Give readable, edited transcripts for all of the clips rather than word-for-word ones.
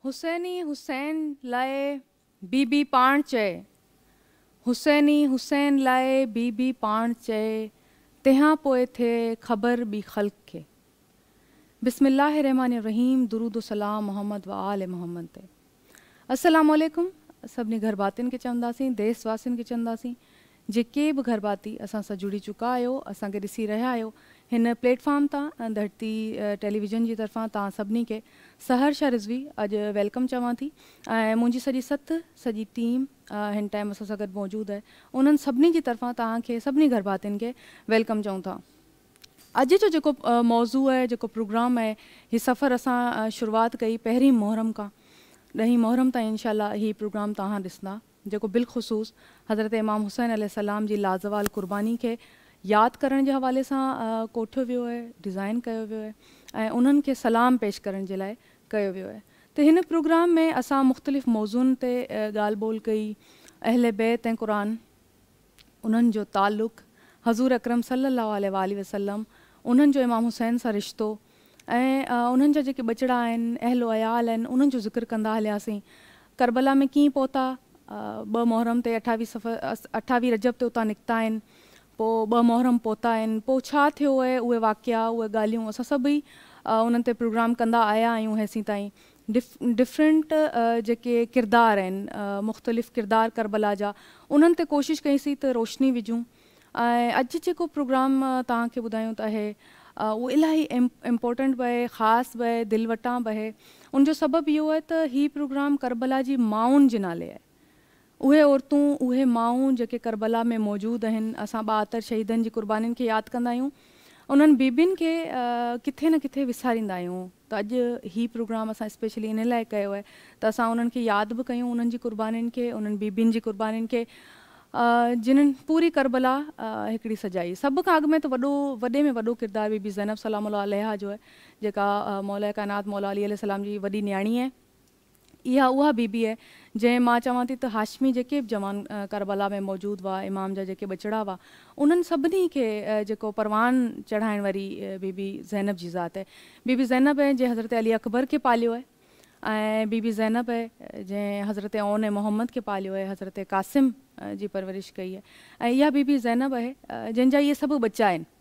हुसैनी हुसैन लाए बीबी पाण चए, हुसैनी हुसैन लाए बीबी पाण चए, तंहिं पोइ थिए ख़बर ॿी ख़ल्क़ खे। बिस्मिल्लाहिर्रहमानिर्रहीम, दुरूद सलाम मोहम्मद व आल मोहम्मद ते। अस्सलामु अलैकुम सभिनी घर भातियुनि खे चवंदासीं, देशवासियुनि खे चवंदासीं, जेके बि घर भाती असां सां जुड़ी चुका आहियो, असांखे ॾिसी रहिया आहियो हिन प्लेटफॉर्म तां धरती टेलीविज़न जी तरफ़ां, तव्हां सभिनी खे सहर्षा रिज़वी अॼु वेलकम चवां थी। ऐं मुंहिंजी सॼी टीम हिन टाइम असां सां गॾु मौजूदु आहे, उन्हनि सभिनी जी तरफ़ां तव्हांखे सभिनी घर भातियुनि खे वेलकम चऊं था। अॼु जो जेको मौज़ू आहे, जेको प्रोग्राम आहे, हीउ सफ़र असां शुरूआति कई पहिरीं मुहर्रम खां 10 मुहर्रम ताईं इंशाअल्लाह हीउ प्रोग्राम तव्हां ॾिसंदा, जेको बिलख़ुसूस हज़रत इमाम हुसैन अलैहिस्सलाम जी लाज़वाल क़ुर्बानी खे यादि करण जे हवाले सां कोठियो वियो आहे, डिज़ाइन कयो वियो आहे ऐं उन्हनि खे सलाम पेश करण जे लाइ कयो वियो आहे। त हिन प्रोग्राम में असां मुख़्तलिफ़ मौज़ूअनि ते ॻाल्हि ॿोल कई, अहले बैत ऐं क़ुरान, उन्हनि जो ताल्लुक़, हज़ूर अकरम सल्लल्लाहु अलैहि वसल्लम, उन्हनि जो इमाम हुसैन सां रिश्तो ऐं उन्हनि जा जेके ॿचिड़ा आहिनि, अहलो अयाल आहिनि, उन्हनि जो ज़िक्र कंदा हलियासीं। करबला में कीअं पहुता, 2 मुहर्रम ते 28 रजब ते उतां निकिता आहिनि, पोइ 2 मुहर्रम पहुता आहिनि, पोइ छा थियो आहे, उहे वाक़िया, उहे ॻाल्हियूं असां सभई उन्हनि ते प्रोग्राम कंदा आया आहियूं हेसीं ताईं। डिफरेंट जेके किरदार आहिनि, मुख़्तलिफ़ किरदार करबला जा, उन्हनि ते कोशिशि कईसीं त रोशनी विझूं। ऐं अॼु जेको प्रोग्राम तव्हांखे ॿुधायूं त आहे, उहो इलाही इम्पोर्टेंट बि आहे, ख़ासि बि आहे, दिलि वटां बि आहे। उनजो सबबु इहो आहे त हीउ प्रोग्राम करबला जी माउनि जे नाले आहे। उहे औरतूं, उहे माऊं जेके करबला में मौजूदु आहिनि, असां 72 शहीदनि जी क़ुर्बानीनि खे यादि कंदा आहियूं, उन्हनि बीबियुनि खे किथे न किथे विसारींदा आहियूं। त अॼु हीउ प्रोग्राम असां स्पेशली इन लाइ कयो आहे त असां उन्हनि खे यादि बि कयूं, उन्हनि जी क़ुर्बानीनि खे, उन्हनि बीबियुनि जी क़ुर्बानीनि खे, जिन्हनि पूरी करबला हिकिड़ी सजाई। सभ खां अॻु में त वॾे में वॾो किरदारु बीबी ज़ैनब सलामुल्लाह अलैहा जो आहे, जेका मौला काइनात मौला अली अलैहिस्सलाम जी वॾी न्याणी आहे। इहा उहा बीबी आहे जंहिं, मां चवां थी त हाशमी जेके बि जवान करबला में मौजूदु हुआ, इमाम जा जेके ॿचिड़ा हुआ, उन्हनि सभिनी खे जेको परवान चढ़ाइण वारी बीबी ज़ैनब जी ज़ात आहे। बीबी ज़ैनब आहे जंहिं हज़रत अली अकबर खे पालियो आहे, ऐं बीबी ज़ैनब आहे जंहिं हज़रत ओन मोहम्मद खे पालियो आहे, हज़रत क़ासिम जी परवरिश कई आहे। ऐं इहा बीबी ज़ैनब आहे जंहिंजा इहे सभु बच्चा आहिनि।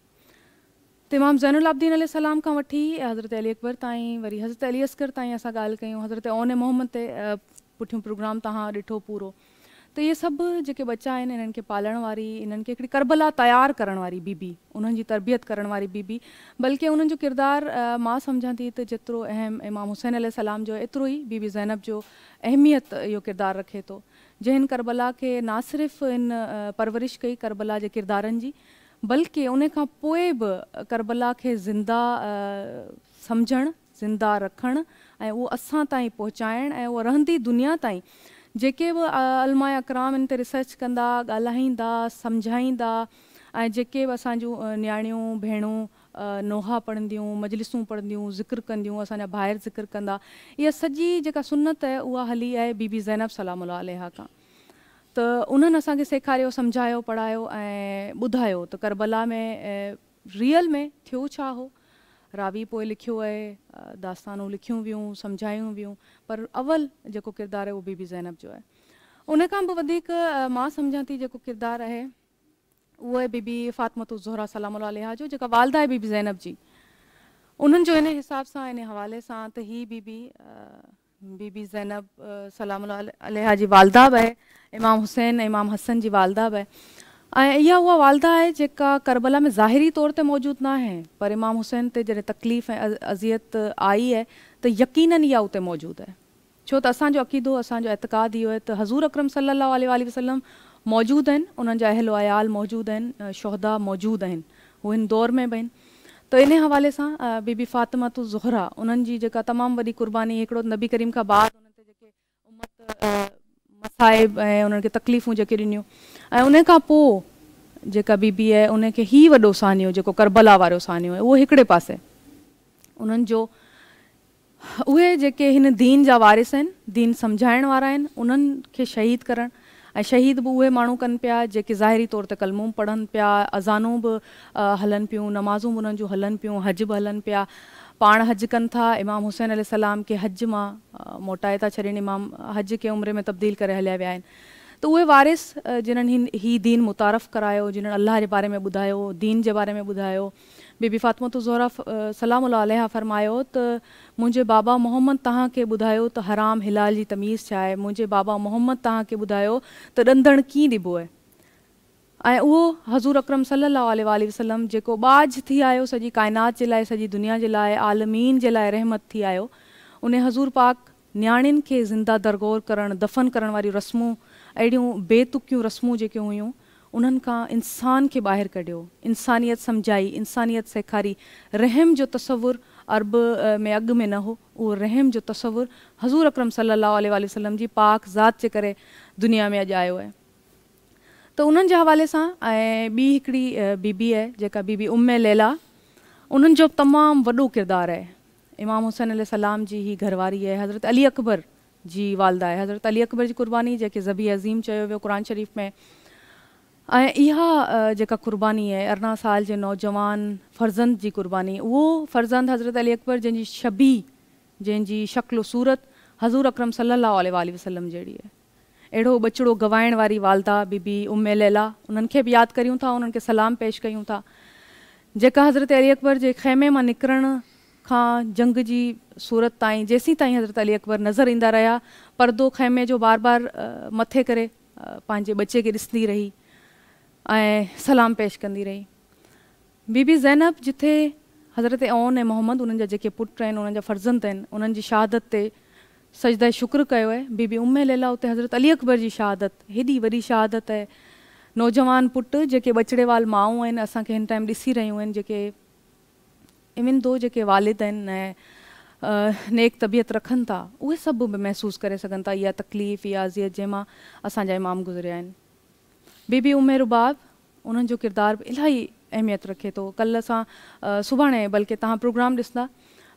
त इमाम ज़ैनुल आबिदीन अलैहिस्सलाम खां वठी हज़रत अली अकबर ताईं, वरी हज़रत अली असगर ताईं असां ॻाल्हि कयूं, हज़रत ओन मोहम्मद ते पुठियों प्रोग्राम तव्हां ॾिठो पूरो। त इहे सभु जेके बच्चा आहिनि, इन्हनि खे पालण वारी, इन्हनि खे हिकिड़ी करबला तयारु करण वारी बीबी, उन्हनि जी तरबियत करण वारी बीबी, बल्कि उन्हनि जो किरदारु मां सम्झां थी त जेतिरो अहम इमाम हुसैन अलैहिस्सलाम जो, एतिरो ई बीबी ज़ैनब जो अहमियत इहो किरदारु रखे थो, जंहिं करबला खे ना सिर्फ़ु इन परवरिश कई करबला जे किरदारनि जी, बल्कि उन खां पोइ बि करबला खे ज़िंदा सम्झणु, ज़िंदा रखणु ऐं उहो असां ताईं पहुचाइणु, ऐं उहा रहंदी दुनिया ताईं जेके बि अलमा अकराम इन ते रिसर्च कंदा, ॻाल्हाईंदा, सम्झाईंदा, ऐं जेके बि असांजूं न्याणियूं भेणूं नोहा पढ़ंदियूं, मजलिसूं पढ़ंदियूं, ज़िक्र कंदियूं, असांजा ॿाहिरि ज़िक्र कंदा, इहा सॼी जेका सुन्नत आहे उहा हली आहे बीबी ज़ैनब सलामुल्लाह अलैहा खां। त उन्हनि असांखे सेखारियो, सम्झायो, पढ़ायो ऐं ॿुधायो त करबला में रियल में थियो छा हो। रावी पोइ लिखियो आहे, दास्तानूं लिखियूं वियूं, सम्झायूं वियूं, पर अवल जेको किरदारु आहे उहो बीबी ज़ैनब जो आहे। उन खां बि वधीक मां सम्झां थी जेको किरदारु आहे उहो आहे बीबी फ़ातिमतुज़ ज़हरा सलामुल्लाह अलैहा जो, जेका वालदा आहे बीबी ज़ैनब जी। उन्हनि जो इन हिसाब सां, इन हवाले सां त हीअ बीबी ज़ैनब सलामुल्लाह अलैहा जी वालदा बि आहे, इमाम हुसैन ऐं इमाम हसन जी वालदा बि आहे। ऐं इहा उहा वालदा आहे जेका करबला में ज़ाहिरी तौर ते मौजूदु न आहे, पर इमाम हुसैन ते जॾहिं तकलीफ़ ऐं अज़ियत आई आहे त यकीनन इहा उते मौजूदु आहे। छो त असांजो अक़ीदो, असांजो एतिक़ाद इहो आहे त हज़ूर अकरम सल्लल्लाहु अलैहि वसल्लम मौजूदु आहिनि, उन्हनि जा अहलो अयाल मौजूदु आहिनि, शुहदा मौजूदु आहिनि, हू हिन दौर में बि आहिनि। त इन हवाले सां बीबी फ़ातिमतुज़ ज़हरा, उन्हनि जी जेका तमामु वॾी क़ुर्बानी, हिकिड़ो नबी करीम खां बाद उन्हनि ते जेके उमत मसाइब ऐं उन्हनि खे तकलीफ़ूं जेके ॾिनियूं, ऐं उन खां पोइ जेका बीबी आहे उनखे ही वॾो सानियो, जेको करबला वारो सानियो आहे, उहो हिकिड़े पासे उन्हनि जो, उहे जेके हिन दीन जा वारिस आहिनि, दीन सम्झाइण वारा आहिनि, उन्हनि खे शहीद करणु, ऐं शहीद बि उहे माण्हू कनि पिया जेके ज़ाहिरी तौर ते कलमूं पढ़नि पिया, अज़ानूं बि हलनि पियूं, नमाज़ूं बि उन्हनि जूं हलनि पियूं, हज बि हलनि पिया, पाण हज कनि था, इमाम हुसैन अलैहिस्सलाम खे हज मां मोटाए था छॾनि, इमाम हज खे उम्र में तब्दील करे हलिया विया आहिनि। त उहे वारिस जिन्हनि ही दीन मुतारफ़ करायो, जिन्हनि अल्लाह जे बारे में ॿुधायो, दीन जे बारे में ॿुधायो। बीबी फ़ातिमतुज़ ज़ोहरा सलामुल्लाह अलैहा फरमायो त मुंहिंजे बाबा मोहम्मद तव्हांखे ॿुधायो त हराम हिलाल जी तमीज़ छा आहे, मुंहिंजे बाबा मोहम्मद तव्हांखे ॿुधायो त ॾंदण कीअं ॾिबो आहे। ऐं उहो हज़ूर अकरम सल्लल्लाहु अलैहि वसल्लम जेको बाज थी आयो सॼी काइनात जे लाइ, सॼी दुनिया जे लाइ, आलमीन जे लाइ रहमत थी आयो, उन हज़ूर पाक न्याणियुनि खे ज़िंदा दरगोर करणु, दफ़न करण वारियूं रस्मूं, अहिड़ियूं बेतुकियूं रस्मूं जेके हुयूं, उन्हनि खां इंसान खे ॿाहिरि कढियो, इंसानियत सम्झाई, इंसानियत सेखारी। रहम जो तसवुरु अरब में अॻु में न हो, उहो रहम जो तसवुरु हज़ूर अकरम सल्लल्लाहु अलैहि वसल्लम जी पाक ज़ात जे करे दुनिया में अॼु आयो आहे। त उन्हनि जे हवाले सां ऐं ॿी हिकिड़ी बीबी आहे जेका बीबी उम्मे लैला, उन्हनि जो तमामु वॾो किरदारु आहे। इमाम हुसैन अलैहिस्सलाम जी ही घरवारी आहे, हज़रत अली अकबर जी वालदा आहे, हज़रत अली अकबर जी कुर्बानी जेके ज़बी अज़ीम चयो वियो क़ुर शरीफ़ में। ऐं इहा जेका कुर्बानी आहे 18 साल जे नौजवान फ़र्ज़ंद जी कुर्बानी, उहो फ़र्ज़ंद हज़रत अली अकबर जंहिंजी शबी, जंहिंजी शक्ल सूरत हज़ूर अकरम सल्लल्लाहु अलैहि वसल्लम जहिड़ी आहे। अहिड़ो बचिड़ो गवाइण वारी वालदा बीबी उम्मे लैला, उन्हनि खे बि यादि करियूं था, उन्हनि खे सलाम पेश कयूं था, जेका हज़रत अली अकबर जे ख़ैमे मां निकिरण खां जंग जी सूरत ताईं, जेसीं ताईं हज़रत अली अकबर नज़र ईंदा रहिया, परदो ख़ैमे जो बार बार मथे करे पंहिंजे बचे खे ॾिसंदी रही ऐं सलाम पेश कंदी रही। बीबी ज़ैनब जिथे हज़रत ओन ऐं मोहम्मद उन्हनि जा जेके पुट आहिनि, उन्हनि जा फ़र्ज़ंद आहिनि, उन्हनि जी शहादत ते सजदा शुक्र कयो आहे। बीबी उम्मे लैला उते हज़रत अली अकबर जी शहादत, हेॾी वॾी शहादत आहे। नौजवान पुट जेके बचिड़े वाल माऊं आहिनि, असांखे हिन टाइम ॾिसी रहियूं आहिनि, जेके इवन दो जेके वालिद आहिनि ऐं नेक तबियत रखनि था, उहे सभु बि महसूसु करे सघनि था इहा तकलीफ़, इहा अज़ियत जंहिंमां असांजा इमाम गुज़रिया आहिनि। बीबी उम्मे रुबाब, उन्हनि जो किरदारु बि इलाही अहमियत रखे थो। कल्ह असां सुभाणे बल्कि तव्हां प्रोग्राम ॾिसंदा,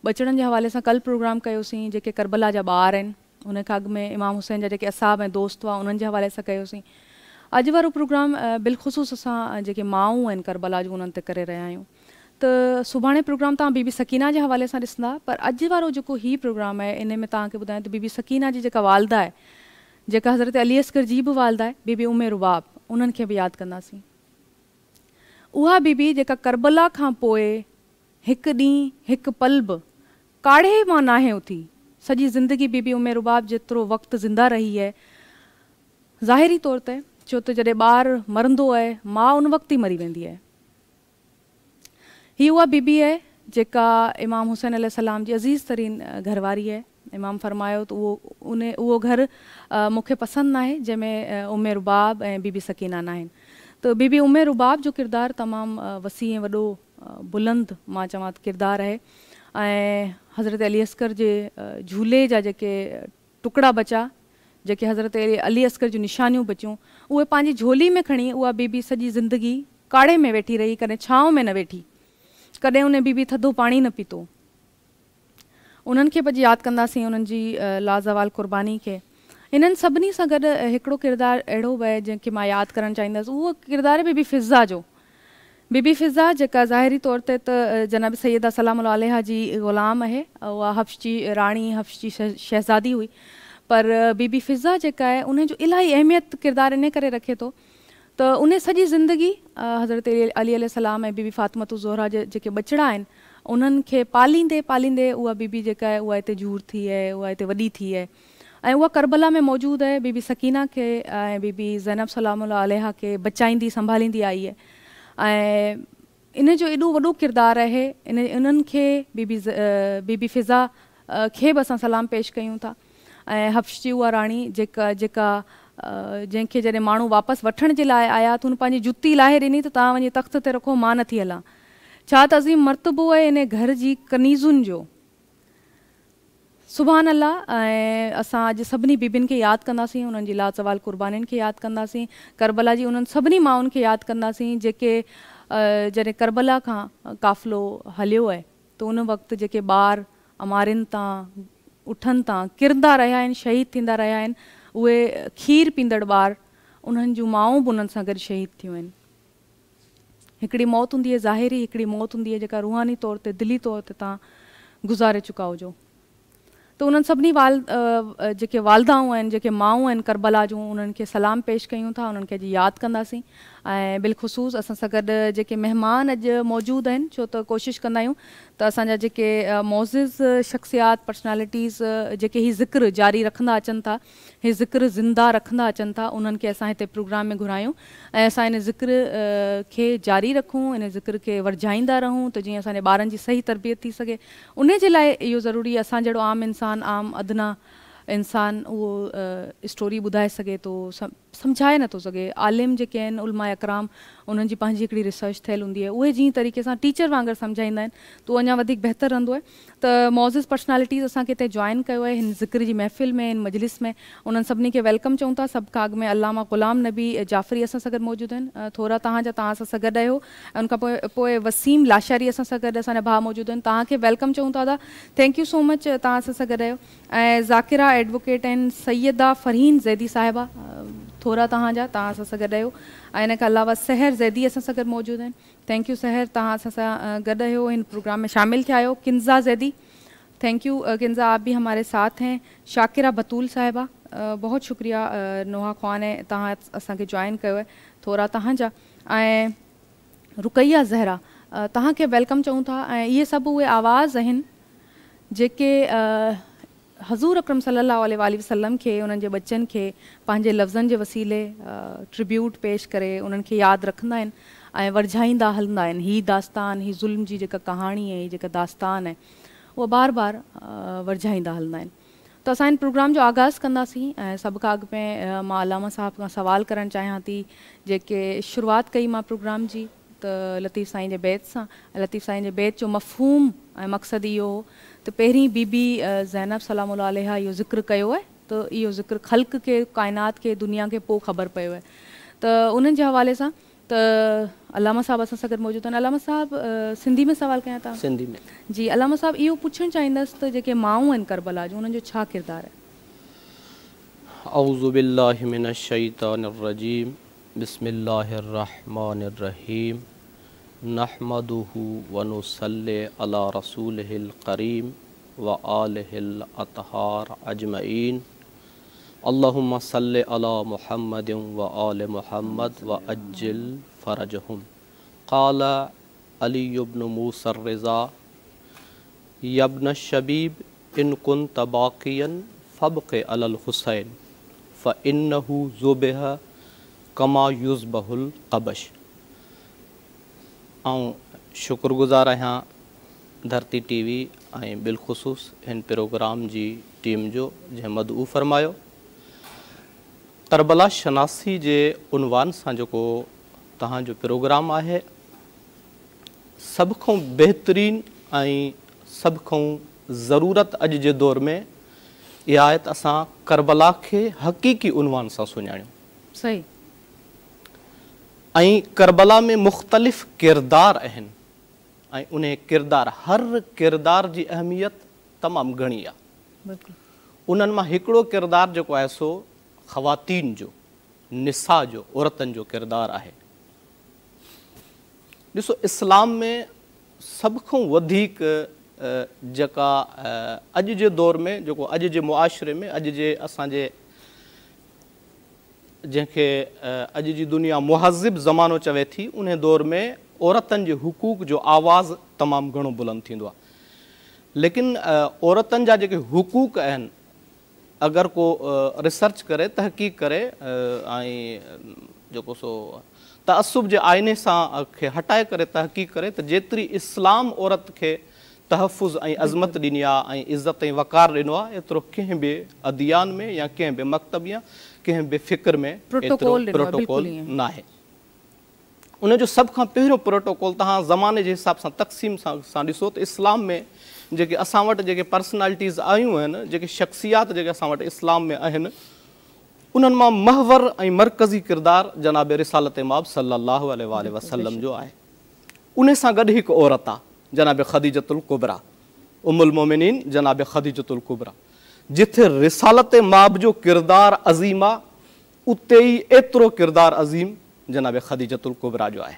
बचड़नि जे हवाले सां कल्ह प्रोग्राम कयोसीं, जेके करबला जा ॿार आहिनि, उन खां अॻु में इमाम हुसैन जा जेके असाब ऐं दोस्त हुआ, उन्हनि जे हवाले सां कयोसीं। अॼु वारो प्रोग्राम बिलख़ुसूस असां जेके माऊं आहिनि करबला जूं, उन्हनि ते करे रहिया आहियूं। त सुभाणे प्रोग्राम तव्हां बीबी सकीना जे हवाले सां ॾिसंदा, पर अॼु वारो जेको ही प्रोग्राम आहे, इन में तव्हांखे ॿुधायां त बीबी सकीना जी जेका वालदा आहे, जेका हज़रत अली असगर जी बि वालदा आहे, बीबी उम्मे रुबाब, उन्हनि खे बि यादि कंदासीं। उहा बीबी जेका करबला खां पोइ हिकु ॾींहुं हिकु पल बि काढ़े मां नाहे उथी, सॼी ज़िंदगी बीबी उम्मे रुबाब जेतिरो वक़्तु ज़िंदा रही आहे, ज़ाहिरी तौर ते, छो त जॾहिं ॿारु मरंदो आहे, माउ उन वक़्तु ई मरी वेंदी आहे। ही उहा बीबी आहे जेका इमाम हुसैन अलैहिस्सलाम जी अज़ीज़ तरीन घरवारी आहे। इमाम फरमायो त उहो घरु मूंखे पसंदि न आहे जंहिंमें उम्मे रुबाब ऐं बीबी सकीना न आहिनि। त बीबी उम्मे रुबाब जो किरदारु तमामु वसी ऐं वॾो बुलंद मां चवां त किरदारु आहे। ऐं हज़रत अली असगर जे झूले जा जेके टुकड़ा बचा, जेके हज़रत अली असगर जूं निशानियूं बचियूं, उहे पंहिंजी झोली में खणी उहा बीबी सॼी ज़िंदगी काढ़े में वेठी रही, कॾहिं छांव में न वेठी, कॾहिं उन बीबी थधो पाणी न पीतो। उन्हनि खे बि यादि कंदासीं, उन्हनि जी लाज़वाल क़ुर्बानी खे। इन्हनि सभिनी सां गॾु हिकिड़ो किरदारु अहिड़ो बि आहे जंहिंखे मां यादि करणु चाहींदसि, उहो किरदारु बीबी फ़िज़ा जो। बीबी फ़िज़ा जेका ज़ाहिरी तौर ते त जनाब सैयदा सलामुल्लाह अलैहा जी ग़ुलाम आहे, उहा हफ्श जी राणी, हफ्श जी शहज़ादी हुई, पर बीबी फ़िज़ा जेका आहे उनजो इलाही अहमियत किरदारु इन करे रखे थो त उन सॼी ज़िंदगी हज़रत अली अलैहिस्सलाम ऐं बीबी फ़ातिमतुज़ ज़ोहरा जे जेके बचिड़ा आहिनि, उन्हनि खे पालींदे पालींदे उहा बीबी जेका आहे उहा हिते जूर थी आहे, उहा हिते वॾी थी आहे ऐं उहा करबला में मौजूदु आहे। बीबी सकीना खे ऐं बीबी ज़ैनब सलामुल्लाह अलैहा खे बचाईंदी संभालींदी आई आहे ऐं इन जो एॾो वॾो किरदारु आहे। इन्हनि खे बीबी फ़िज़ा खे बि असां सलाम पेश कयूं था। ऐं हफ्श जी उहा राणी जेका जंहिंखे जॾहिं माण्हू वापसि वठण जे लाइ आया त हुन पंहिंजी जुती लाहे ॾिनी त तव्हां वञी तख़्त ते रखो, मां नथी हलां। छा त अज़ीम मर्तबो आहे इन घर जी कनीज़ुनि जो, सुभान अल्लाह। ऐं असां अॼु सभिनी बीबियुनि खे यादि कंदासीं, उन्हनि जी लाज़वाल क़ुर्बानीनि खे यादि कंदासीं, करबला जी उन्हनि सभिनी माउनि खे यादि कंदासीं जेके जॾहिं करबला खां क़ाफ़िलो हलियो आहे त उन वक़्तु जेके ॿार अमारिन तां उठनि तां किरंदा रहिया आहिनि, शहीद थींदा रहिया आहिनि, उहे खीर पींदड़ ॿार, उन्हनि जूं माऊं बि उन्हनि सां गॾु शहीद थियूं आहिनि। हिकिड़ी मौत हूंदी आहे ज़ाहिरी, हिकिड़ी मौत हूंदी आहे जेका रूहानी तौर ते, दिली तौर ते तव्हां गुज़ारे चुका हुजो। त उन्हनि सभिनी जेके वालदाऊं आहिनि, जेके माऊं आहिनि करबला जूं, उन्हनि खे सलाम पेश कयूं था, उन्हनि खे अॼु यादि कंदासीं। ऐं बिलख़ुसूस असां सां गॾु जेके महिमान अॼु मौजूदु आहिनि, छो त कोशिशि कंदा आहियूं त असांजा जेके मोज़िज़ शख़्सियात पर्सनैलिटीज़ जेके ही ज़िक्र जारी रखंदा अचनि था, ही ज़िक्र ज़िंदा रखंदा अचनि था, उन्हनि खे असां हिते प्रोग्राम में घुरायूं ऐं असां इन ज़िक्र खे जारी रखूं, इन ज़िक्र खे वरजाईंदा रहूं त जीअं असांजे ॿारनि जी सही तरबियत थी सघे। उन जे लाइ इहो ज़रूरी आहे असां जहिड़ो आम इंसान, आम अदना इंसान उहो स्टोरी ॿुधाए सघे थो, सम्झाए नथो सघे। आलिम जेके आहिनि, उलमा अकराम, उन्हनि जी पंहिंजी हिकिड़ी रिसर्च थियल हूंदी आहे, उहे जीअं तरीक़े सां टीचर वांगुरु सम्झाईंदा आहिनि त उहो अञा वधीक बहितर रहंदो आहे। त मोज़िज़ पर्सनैलिटीज़ असांखे हिते जॉइन कयो आहे हिन ज़िक्र जी महफ़िल में, हिन मजलिस में। उन्हनि सभिनी खे वेलकम चऊं था। सभु खां अॻु में अल्लामा ग़ुलाम नबी जाफ़री असां सां गॾु मौजूदु आहिनि, थोरा तव्हां असां सां गॾु आहियो। ऐं उनखां पोइ वसीम लाशारी असां सां गॾु असांजा भाउ मौजूदु आहिनि, तव्हांखे वेलकम चऊं था। थैंक यू सो मच तव्हां असां सां गॾु आहियो। ऐं ज़ाकिरा एडवोकेट आहिनि, सैयदा फ़रहीन ज़ैदी साहिबा, थोरा तव्हां असां सां गॾु आहियो। ऐं इन खां अलावा सहर ज़ैदी असां सां गॾु मौजूदु आहिनि। थैंक यू सहर, तव्हां असां सां गॾु आहियो, हिन प्रोग्राम में शामिल थिया आहियो। किन्ज़ा ज़ैदी, थैंक यू किन्ज़ा, आप भी हमारे साथ हैं। शाकिरा बतूल साहिबा, बहुत शुक्रिया नोहा ख़्वान है, तव्हां असांखे जॉइन कयो आहे, थोरा तव्हांजा। ऐं रुकैया ज़हरा, तव्हांखे वेलकम चऊं था। ऐं इहे सभु उहे आवाज़ आहिनि जेके हज़ूर अकरम सल्लल्लाहु अलैहि वसल्लम खे, उन्हनि जे बच्चनि खे पंहिंजे लफ़्ज़नि जे वसीले ट्रिब्यूट पेश करे उन्हनि खे यादि रखंदा आहिनि ऐं वरझाईंदा हलंदा आहिनि। हीअ दास्तान, हीअ ज़ुल्म जी जेका कहाणी आहे, हीअ जेका दास्तान आहे, उहा बार बार वरझाईंदा हलंदा आहिनि। त असां हिन प्रोग्राम जो आगाज़ कंदासीं। ऐं सभु खां अॻु में मां अलामा साहिब खां सवाल करणु चाहियां थी, जेके शुरूआति कई मां प्रोग्राम जी त लतीफ़ साईं जे बैत सां। लतीफ़ साईं जे बैत जो मफ़हूम ऐं मक़सदु इहो हो त पहिरीं बीबी ज़ैनब सलामुल्लाह अलैहा इहो ज़िक्र कयो आहे, त इहो ज़िक्र ख़ल्क़ खे, काइनात खे, दुनिया खे पोइ ख़बर पियो आहे। त उन्हनि जे हवाले सां त अलामा साहिब असां सां गॾु मौजूदु आहिनि। अलामा साहिब, सिंधी में सवाल कयां तव्हां? सिंधी में जी। अलामा साहिब, इहो पुछणु चाहींदसि त जेके माऊं आहिनि करबला जूं, उन्हनि जो छा किरदारु आहे? औज़ु बिल्लाहि मिनश शैतानिर रजीम, बिस्मिल्लाहिर रहमानिर रहीम, नहमदुहु व नुसल्ली अला रसूलिहिल करीम व आलिहिल अतहार अजमईन। अल्लाहुम्मा सल्लि अला मुहम्मदिन व आलि मुहम्मद व अज्जिल फरजहुम। क़ाल अली इब्न मूसा रिज़ा, यब्न शबीब इन कुन्त बाक़ियन फ़ब्क़ि अलल हुसैन फ़इन्नहु ज़ुबिह कमा युज़बहुल क़बश। ऐं शुक्रगुज़ार आहियां धरती टीवी ऐं बिलख़ुसूस हिन प्रोग्राम जी टीम जो, जंहिं मदऊ फ़रमायो। करबला शनासी जे उनवान सां जेको तव्हांजो प्रोग्राम आहे, सभ खां बहितरीन ऐं सभ खां ज़रूरत अॼु जे दौर में इहा आहे त असां करबला खे हक़ीक़ी उनवान सां सुञाणियूं। सही। ऐं करबला में मुख़्तलिफ़ किरदार आहिनि ऐं उन किरदार, हर किरदार जी अहमियत तमामु घणी आहे। उन्हनि मां हिकिड़ो किरदार जेको आहे सो ख़वातीन जो, निसा जो, औरतनि जो किरदारु आहे। ॾिसो, इस्लाम में सभ खां वधीक जेका अॼु जे दौर में, जेको अॼु जे मुआशिरे में, अॼु जे असांजे जंहिंखे अॼु जी दुनिया मुहज़िब ज़मानो चवे थी, उन दौर में औरतनि जे हुकूक जो आवाज़ तमामु घणो बुलंद थींदो आहे। लेकिन औरतनि जा जेके हुकूक आहिनि, अगरि को रिसर्च करे, तहक़ीक़ करे ऐं जेको सो तअस्सुब जे आईने सां खे हटाए करे तहक़ीक़ करे, त जेतिरी इस्लाम औरत खे तहफ़ुज़ ऐं अज़मत ॾिनी आहे ऐं इज़त ऐं वक़ार ॾिनो आहे, एतिरो कंहिं बि अदियान में या कंहिं बि मकतब या कंहिं बि फ़िक्र में प्रोटोकॉल न आहे। उनजो सभ खां पहिरियों प्रोटोकॉल तव्हां ज़माने जे हिसाब सां तक़सीम सां ॾिसो त इस्लाम में जेके असां वटि जेके पर्सनैलिटीज़ आयूं आहिनि, जेके शख़्सियात जेके असां वटि इस्लाम में आहिनि, उन्हनि मां महवर ऐं मरकज़ी किरदारु जनाब रिसालत माब सल्लल्लाहु अलैहि वसल्लम जो आहे। उन सां गॾु हिकु औरत आहे, जनाब ख़दीजतुल कुबरा, उम्मुल मोमिनीन जनाब ख़दीजतुल कुबरा। जिथे रिसालत माब जो किरदारु अज़ीम आहे, उते ई एतिरो किरदारु अज़ीम जनाब ख़दीजतुल कुबरा जो आहे।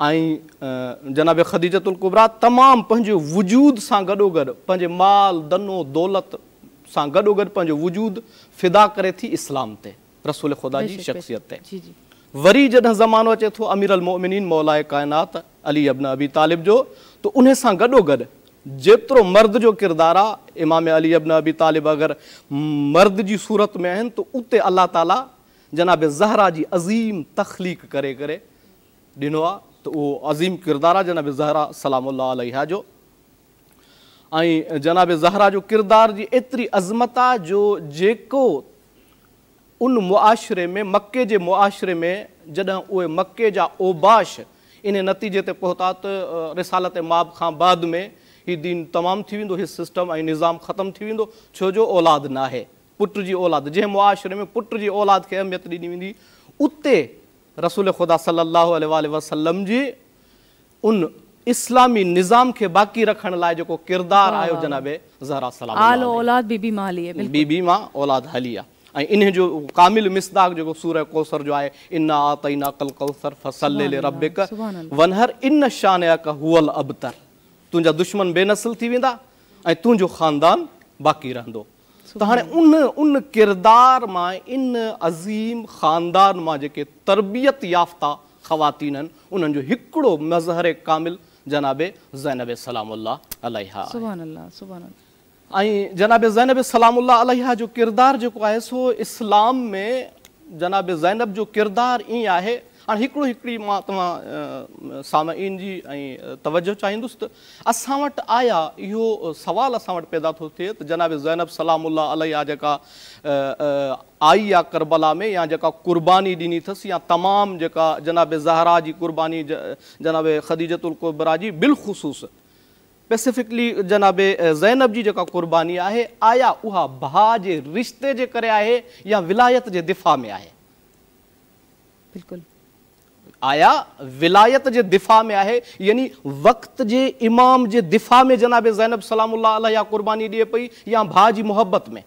ऐं जनाब ख़दीजतुल कुबरा तमामु पंहिंजे वजूद सां गॾोगॾु पंहिंजे माल दनो दौलत सां गॾोगॾु पंहिंजो वजूद फिदा करे थी इस्लाम ते, रसूल ख़ुदा जी शख़्सियत ते। वरी जॾहिं ज़मानो अचे थो अमीर अल मोमिनीन मौलाए काइनात अली इब्न अबी तालिब जो, त उन सां गॾोगॾु जेतिरो मर्द जो किरदारु आहे, इमाम अली इब्न अबी तालिब अगरि मर्द जी सूरत में आहिनि त उते अलाह ताला जनाब ज़हरा जी अज़ीम तख़लीक़ करे करे ॾिनो आहे, त उहो अज़ीम किरदारु आहे जनाब ज़हरा सलामुल्लाह अलैहा जो। ऐं जनाब ज़हरा जो किरदार जी एतिरी अज़मत आहे जो जेको उन मुआशिरे में, मके जे मुआशिरे में जॾहिं उहे मके जा ओबाश इन नतीजे ते पहुता त रिसालत माब खां बाद में हीउ दीन तमामु थी वेंदो, हीउ सिस्टम ऐं निज़ाम ख़तमु थी वेंदो, छो जो औलाद न आहे, पुट जी औलाद, जंहिं मुआशिरे में पुट जी औलाद खे अहमियत ॾिनी वेंदी, उते रसूल ख़ुदा सल्लल्लाहु अलैहि वसल्लम जी उन इस्लामी निज़ाम खे बाक़ी रखण लाइ जेको किरदारु आयो जनाब ज़हरा सलाम बीबी मां औलाद हली आहे। ऐं इन जो कामिल मिसदाक जेको सूरह कौसर जो आहे, इन्ना आतैना कल कौसर फसल्लि लिरब्बिक वनहर इन शानिअक हुवल अबतर, तुंहिंजा दुश्मन बेनस्ल थी वेंदा ऐं तुंहिंजो ख़ानदान बाक़ी रहंदो। त हाणे उन किरदार मां, इन अज़ीम ख़ानदान मां जेके तरबियत याफ़्ता ख़वातीन आहिनि, उन्हनि जो हिकिड़ो मज़हर कामिल जनाब ज़ैनब सलामुल्लाह अलैहा। ऐं जनाब ज़ैनब सलामुल्लाह अलैहा जो किरदारु जेको आहे सो इस्लाम में जनाब ज़ैनब जो किरदारु ईअं आहे। हाणे हिकिड़ी मां तव्हां सामईन जी ऐं तवजो चाहींदुसि त असां वटि आया इहो सवाल असां वटि पैदा थो थिए त जनाब ज़ैनब सलामुल्लाह अलैहा जेका आई आहे करबला में, या जेका कुर्बानी ॾिनी अथसि, या तमामु जेका जनाब ज़हरा जी कुर्बानी, जनाब ख़दीजतुल कुबरा जी बिलख़ुसूस स्पेसिफिकली जनाब ज़ैनब जी जेका कुर्बानी आहे, आया उहा भाउ जे रिश्ते जे करे आहे या विलायत जे दिफ़ा में आहे? बिल्कुलु आया विलायत जे दिफ़ा में आहे, यानी वक़्त जे इमाम जे दिफ़ा में जनाब ज़ैनब सलामुल्लाह अलैहा कुर्बानी ॾिए पई, या भाउ जी मोहब्बत में?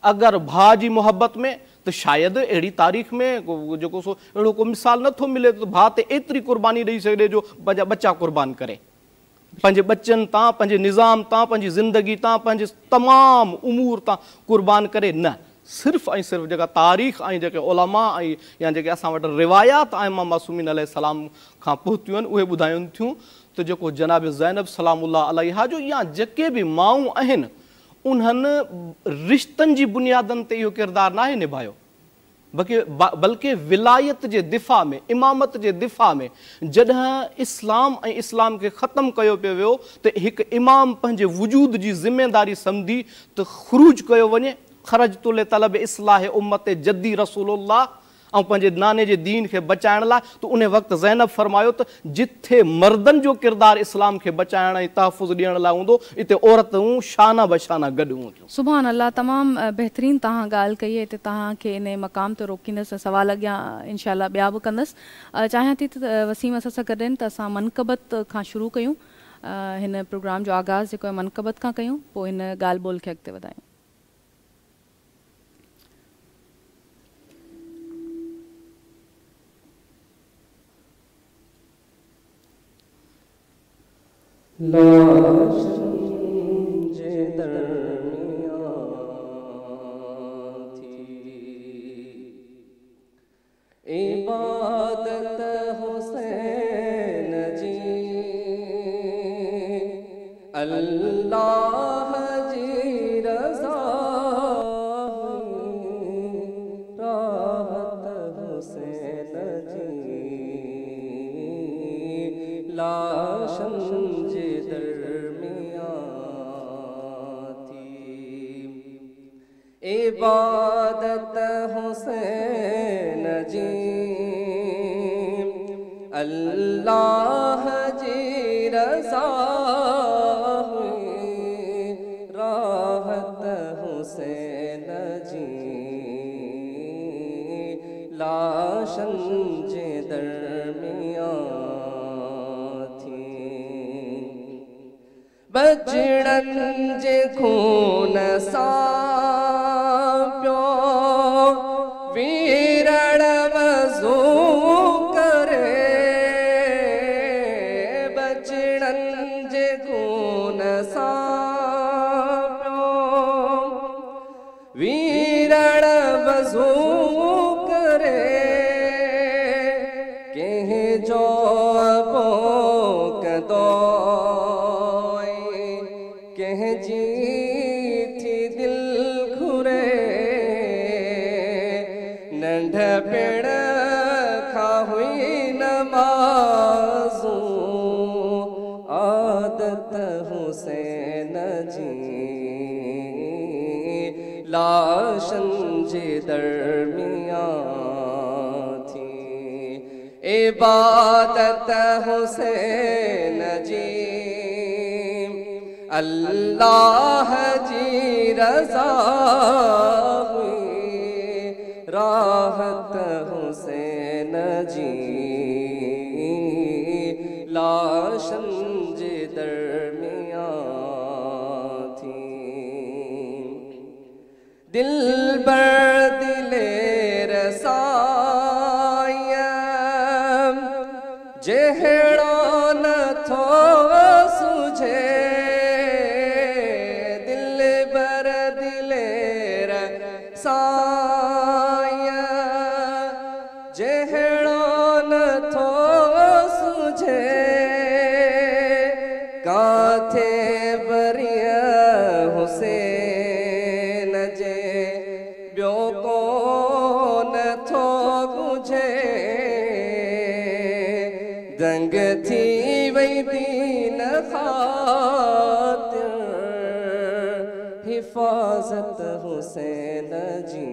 अगरि भाउ जी मोहब्बत में त शायदि अहिड़ी तारीख़ में जेको सो अहिड़ो को मिसाल नथो मिले त भाउ ते एतिरी कुर्बानी ॾेई सघे जो पंहिंजा बच्चा कुर्बान करे, पंहिंजे बच्चनि तां, पंहिंजे निज़ाम तां, पंहिंजी ज़िंदगी तां, पंहिंजे तमामु उमूर तां कुर्बान करे न। सिर्फ़ु ऐं सिर्फ़ु जेका तारीख़ ऐं जेके उलमा ऐं या जेके असां वटि रिवायात इमाम मासूमीन अलैहिस्सलाम खां पहुतियूं आहिनि, उहे ॿुधाइनि थियूं त जेको जनाब ज़ैनब सलामुल्लाह अलैहा जो या जेके बि माऊं आहिनि, उन्हनि रिश्तनि जी बुनियादनि ते इहो किरदारु नाहे निभायो, बल्कि विलायत जे दिफ़ा में, इमामत जे दिफ़ा में जॾहिं इस्लाम ऐं इस्लाम खे ख़तमु कयो पियो वियो त हिकु इमाम पंहिंजे वजूद जी ज़िमेदारी सम्झी त ख़ुरूज कयो वञे, ख़रजतु लितलब इस्लाह उम्मत जद्दी रसूलुल्लाह, ऐं पंहिंजे नाने जे दीन खे बचाइण लाइ। त उन वक़्तु ज़ैनब फरमायो त जिथे मर्दनि जो किरदारु इस्लाम खे बचाइण ऐं तहफ़ुज़ ॾियण लाइ हूंदो, इते औरतूं शाना बशाना गॾु हूंदियूं। सुभान अल्लाह, तमामु बहितरीनु तव्हां ॻाल्हि कई आहे। हिते तव्हांखे इन मक़ाम ते रोकींदसि, सवाल अॻियां इनशाअल्लाह ॿिया बि कंदसि। चाहियां थी त वसीम असां सां गॾु आहिनि, त असां मनक़बत खां शुरू कयूं, हिन प्रोग्राम जो आगाज़ जेको आहे मनक़बत खां कयूं, पोइ हिन ॻाल्हि ॿोल खे अॻिते वधायूं। लाशन जे दरमियां थी इबादत हुसैन जी, अल्लाह जी रज़ा राहत हुसैन जी, लाशन इबादत हुसैन जी, अल्लाह जी रज़ा राहत हुसैन जी, लाशन जे दरमियां थी बचड़न जे खून सा वीरण वज़ू करे सां वीरण वज़ू करे कंहिंजो पोकंदो कंहिंजी थी दिलि घुरे नंढपिण खां हुई नमाज़ू आदत हुसैन जी लाशन जे दरमियां थी इबादत हुसैन जी अल्लाह जी रज़ा हुई राहत हुसैन जी लाशन जे दरमियां थी दिल बर दिले रसाया जहिड़ो नथो सुझे दिल बर दिले रसाया जहिड़ो नथो सुझे काथे बरिया हुसैन जे ॿियो कोन थो गुझे दंग थी वई दीन ख़ातिर हिफ़ाज़त हुसैन जी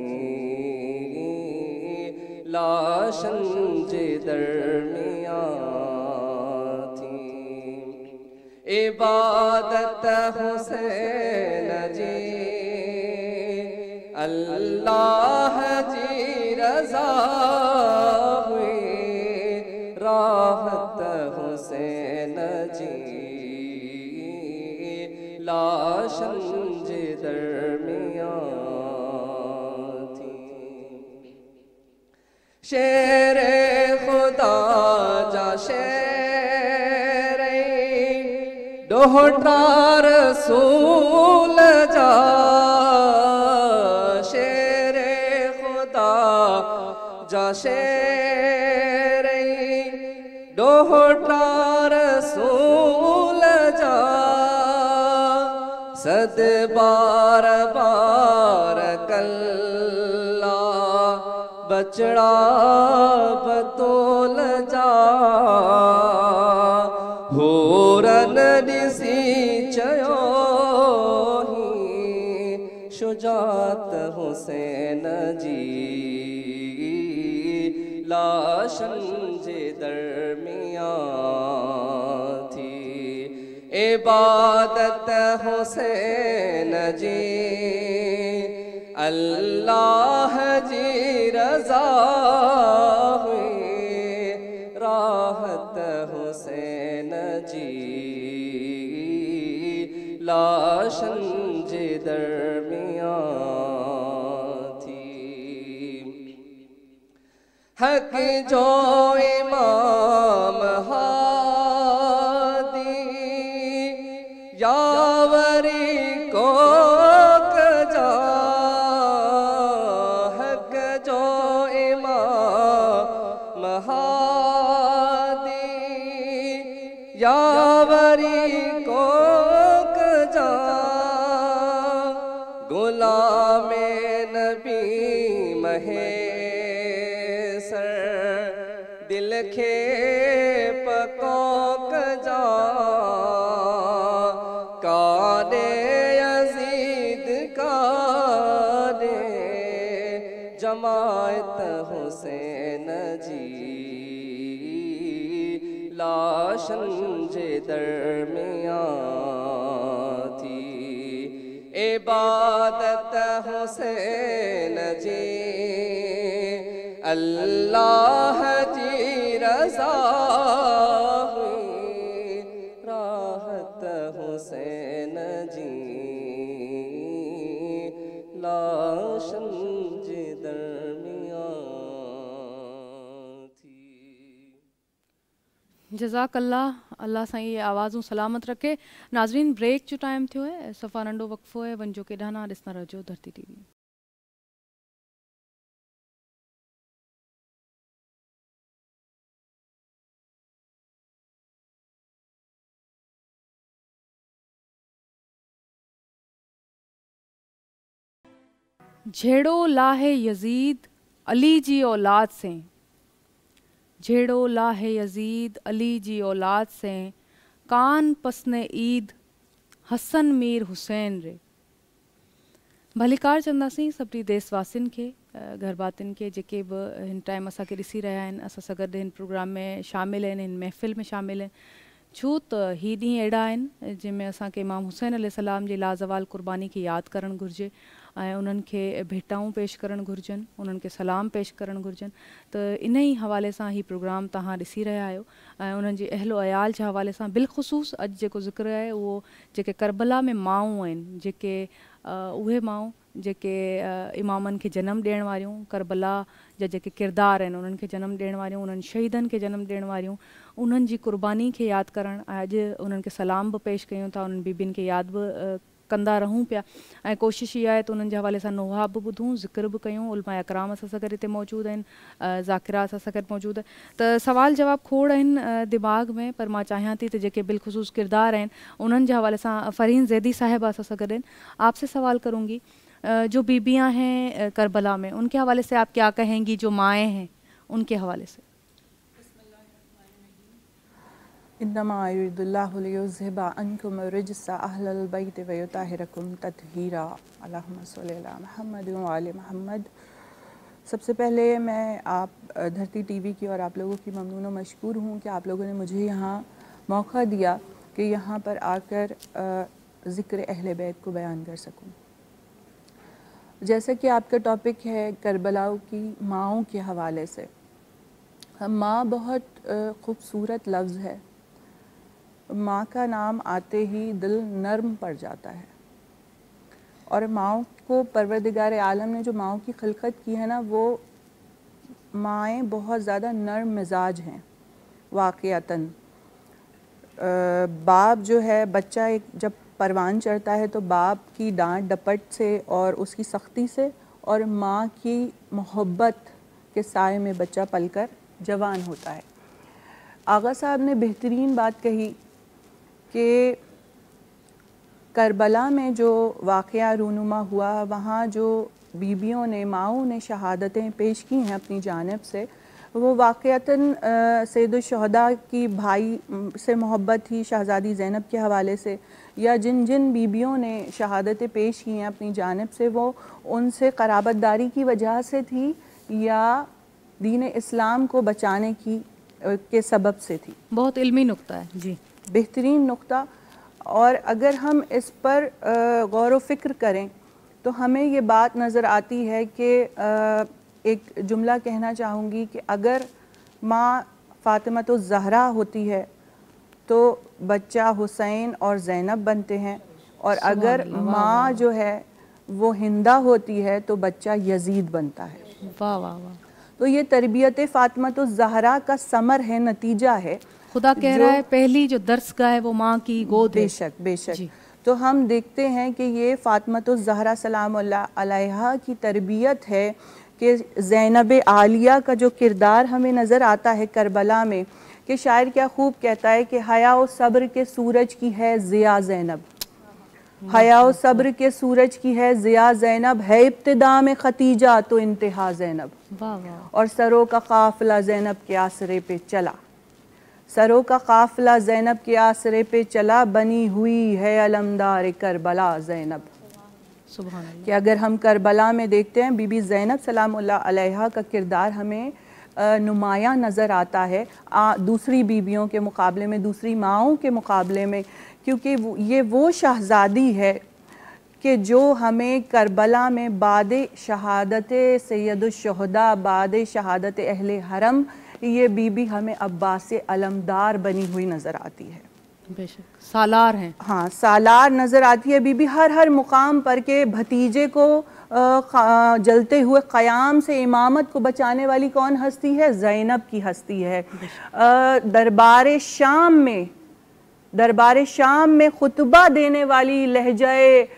लाशन जे दरमियां थी इबादत हुसैन जी अल्लाह जी रज़ा हुई राहत हुसैन जी लाशन जे दरमियां थी शेर खुदा जा शेर डोहटा रसूल जा शेर खुदा जा शेर डोहटा रसूल जा सद बार बार कल्ला बचड़ा बतोल जा होरन ॾिसी चयो ही शुजात हुसैन जी लाशन जे दरमियां थी इबादत हुसैन जी अल्लाह जी रज़ा हुई राहत हुसैन जी लाशन जे दरमियां थी हक जो इमाम हादी यावरी को कजा हक जो इमाम हादी यावरी को कजा गुलाम नबी महेसर दिल खे पको कजा काने यजीद काने जमायत हुसैन जी लाशन जे दरमियां थी इबादत हुसैन जी अल्लाह जी रज़ा हुई राहत हुसैन जी लाशन जे दरमियां जज़ाकल्लाह अल्लाह साईं ये आवाज़ूं सलामत रखे। नाज़रीन ब्रेक जो टाइम थियो है सफ़ा नंढो वक़्फ़ो है वञो केॾांहुं ना ॾिसंदा रहिजो धरती टीवी। झेड़ो लाहे यजीद अली जी औलाद से, झेड़ो लाहे यजीद अली जी औलाद से, कान पसने ईद हसन मीर हुसैन रे। भलीकार चंदासीं सभिनी देशवासियुनि खे घर बातिन के जेके बि हिन टाइम असांखे ॾिसी रहिया आहिनि, असां सां गॾु हिन प्रोग्राम में शामिल आहिनि, हिन महफ़िल में शामिल आहिनि। छो त ही ॾींहं अहिड़ा आहिनि जंहिंमें असांखे इमाम हुसैन अलैहिस्सलाम जी लाज़वाल क़ुर्बानी खे यादि करणु घुरिजे ऐं उन्हनि खे भेटाऊं पेश करणु घुरिजनि, उन्हनि खे सलाम पेश करणु घुरिजनि। त इन ई हवाले सां ही प्रोग्राम तव्हां ॾिसी रहिया आहियो ऐं उन्हनि जी अहलो अयाल जे हवाले सां बिलख़ुसूस अॼु जेको ज़िक्र आहे उहो जेके करबला में माऊं आहिनि, जेके उहे माऊं जेके इमामनि खे जनमु ॾियण वारियूं, करबला जा जेके किरदार आहिनि उन्हनि खे जनमु ॾियण वारियूं, उन्हनि शहीदनि खे जनमु ॾियण वारियूं, उन्हनि जी क़ुर्बानी खे यादि करणु ऐं अॼु उन्हनि खे सलाम बि पेश कयूं था, उन्हनि बीबियुनि खे यादि बि कंदा रहूं पिया ऐं कोशिशि इहा आहे त उन्हनि जे हवाले सां नोहा बि ॿुधूं, ज़िक्र बि कयूं। उलमा अकराम असां सां गॾु हिते मौजूदु आहिनि, ज़ाकिरा असां सां गॾु मौजूदु आहे। त सवाल जवाबु खोड़ आहिनि दिमाग़ में, पर मां चाहियां थी त जेके बिलख़ुसूस किरदार आहिनि उन्हनि जे हवाले सां फ़रहीन ज़ैदी साहिबा असां सां गॾु आहिनि। आपसे सवाल करूँगी, जो बीबियाँ हैं करबला में उनके हवाले से आप क्या कहेंगी, जो माएँ हैं उनके हवाले से? इन्नमा युरिदुल्लाहु लियुज़हिबा अन्कुम रिज्सा अहलल बैति व युताहिरकुम तत्हीरा। अल्लाहुम्मा सल्लि अला मुहम्मद व आले मुहम्मद। सबसे पहले मैं आप धरती टीवी की और आप लोगों की ममनून व मशकूर हूँ कि आप लोगों ने मुझे यहाँ मौका दिया कि यहाँ पर आकर ज़िक्र अहले बैत को बयान कर सकूँ। जैसा कि आपका टॉपिक है करबलाओं की माँओं के हवाले से, माँ बहुत ख़ूबसूरत लफ्ज़ है। माँ का नाम आते ही दिल नर्म पड़ जाता है और माँओं को परवरदिगार आलम ने जो माँओं की खिलकत की है ना, वो माएँ बहुत ज़्यादा नर्म मिजाज हैं वाक़ियतन। बाप जो है, बच्चा एक जब परवान चढ़ता है तो बाप की डांट डपट से और उसकी सख्ती से और माँ की मोहब्बत के साए में बच्चा पलकर जवान होता है। आगा साहब ने बेहतरीन बात कही कि करबला में जो वाक़या रूनुमा हुआ, वहाँ जो बीबियों ने, माओं ने शहादतें पेश की हैं अपनी जानिब से, वो वाक़यतन सैयदुश्शुहदा की भाई से मोहब्बत थी, शहज़ादी ज़ैनब के हवाले से, या जिन जिन बीबियों ने शहादतें पेश की हैं अपनी जानिब से वो उनसे क़राबतदारी की वजह से थी या दीन इस्लाम को बचाने की के सबब से थी। बहुत इल्मी नुक्ता है जी, बेहतरीन नुक्ता। और अगर हम इस पर गौर व फिक्र करें तो हमें ये बात नज़र आती है कि एक जुमला कहना चाहूँगी कि अगर माँ फ़ातिमा ज़हरा होती है तो बच्चा हुसैन और ज़ैनब बनते हैं, और अगर माँ जो है वो हिंदा होती है तो बच्चा यजीद बनता है। वाह वाह वाह। तो ये तरबियत फ़ातिमा ज़हरा का समर है, नतीजा है। खुदा कह रहा है पहली जो दर्सगाह है वो माँ की गोद है। बेशक बेशक। तो हम देखते हैं कि ये फ़ातिमा ज़हरा सलामुल्लाह अलैहा की तरबियत है कि ज़ैनब आलिया का जो किरदार हमें नज़र आता है करबला में, कि शायर क्या खूब कहता है कि हया व सब्र के सूरज की है ज़िया ज़ैनब, हया व सब्र के सूरज की है ज़िया ज़ैनब, है इब्तिदा में खतीजा तो इंतहा ज़ैनब। और सरों का काफ़िला ज़ैनब के आसरे पे चला, सरों का काफ़िला ज़ैनब के आसरे पे चला, बनी हुई है अलमदार करबला ज़ैनब। कि अगर हम करबला में देखते हैं बीबी ज़ैनब सलामुल्लाह अलैहा का किरदार हमें नुमायाँ नज़र आता है दूसरी बीबियों के मुकाबले में, दूसरी माओं के मुकाबले में, क्योंकि ये वो शहज़ादी है कि जो हमें करबला में बाद शहादत सैयदुश्शुहदा, बाद शहादत अहले हरम, ये बीबी हमें अब्बास अलमदार बनी हुई नज़र आती है। बेशक सालार हैं। हाँ, सालार नज़र आती है बीबी हर मुकाम पर के भतीजे को जलते हुए क़याम से इमामत को बचाने वाली कौन हस्ती है? ज़ैनब की हस्ती है। दरबार शाम में दरबार शाम में खुतबा देने वाली लहजाए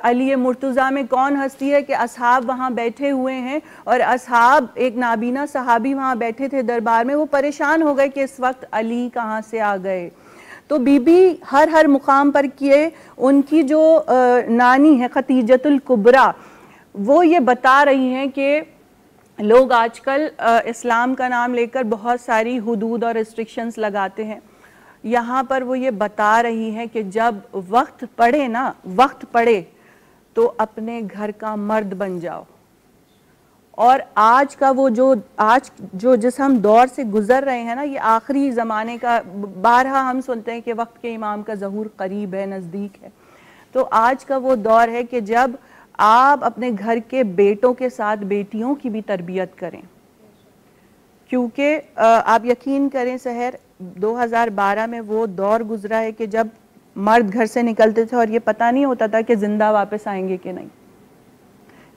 अली मुर्तज़ा में कौन हस्ती है कि असहाब वहाँ बैठे हुए हैं, और असहाब एक नाबीना सहाबी वहाँ बैठे थे दरबार में, वो परेशान हो गए कि इस वक्त अली कहाँ से आ गए। तो बीबी हर मुकाम पर किए, उनकी जो नानी है खतीजतुल कुबरा, वो ये बता रही हैं कि लोग आजकल इस्लाम का नाम लेकर बहुत सारी हुदूद और रिस्ट्रिक्शंस लगाते हैं। यहाँ पर वो ये बता रही हैं कि जब वक्त पड़े ना, वक्त पड़े तो अपने घर का मर्द बन जाओ। और आज का वो जो जिस हम दौर से गुजर रहे हैं ना, ये आखिरी ज़माने का, बारहा हम सुनते हैं कि वक्त के इमाम का ज़हूर करीब है, नज़दीक है। तो आज का वो दौर है कि जब आप अपने घर के बेटों के साथ बेटियों की भी तरबियत करें, क्योंकि आप यकीन करें सहर 2012 में वो दौर गुजरा है कि जब मर्द घर से निकलते थे और ये पता नहीं होता था कि जिंदा वापस आएंगे कि नहीं।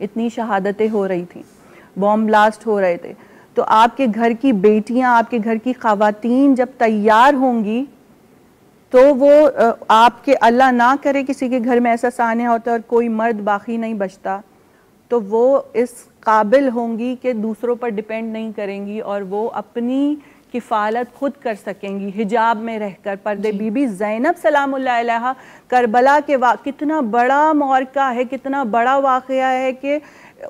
इतनी शहादतें हो रही थी, बॉम्ब ब्लास्ट हो रहे थे। तो आपके घर की बेटियां, आपके घर की ख़वातीन जब तैयार होंगी तो वो आपके, अल्लाह ना करे किसी के घर में ऐसा सानिया होता है और कोई मर्द बाकी नहीं बचता, तो वो इस काबिल होंगी कि दूसरों पर डिपेंड नहीं करेंगी और वो अपनी किफ़ालत खुद कर सकेंगी हिजाब में रहकर पर्दे। बीबी ज़ैनब सलामुल्लाह अलैहा करबला के कितना बड़ा मौरका है, कितना बड़ा वाक़या है कि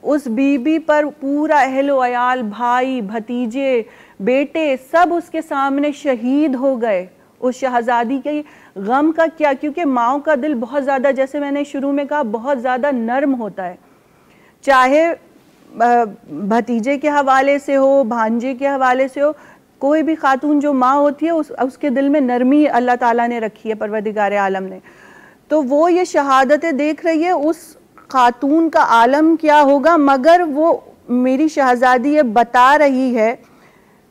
उस बीबी पर पूरा अहलो अयाल, भाई भतीजे बेटे सब उसके सामने शहीद हो गए। उस शहजादी के गम का क्या, क्योंकि माओ का दिल बहुत ज़्यादा, जैसे मैंने शुरू में कहा, बहुत ज़्यादा नर्म होता है। चाहे भतीजे के हवाले से हो, भांजे के हवाले से हो, कोई भी खातून जो माँ होती है उसके दिल में नरमी अल्लाह ताला ने रखी है, परवरदिगार आलम ने। तो वो ये शहादतें देख रही है, उस खातून का आलम क्या होगा। मगर वो मेरी शहजादी ये बता रही है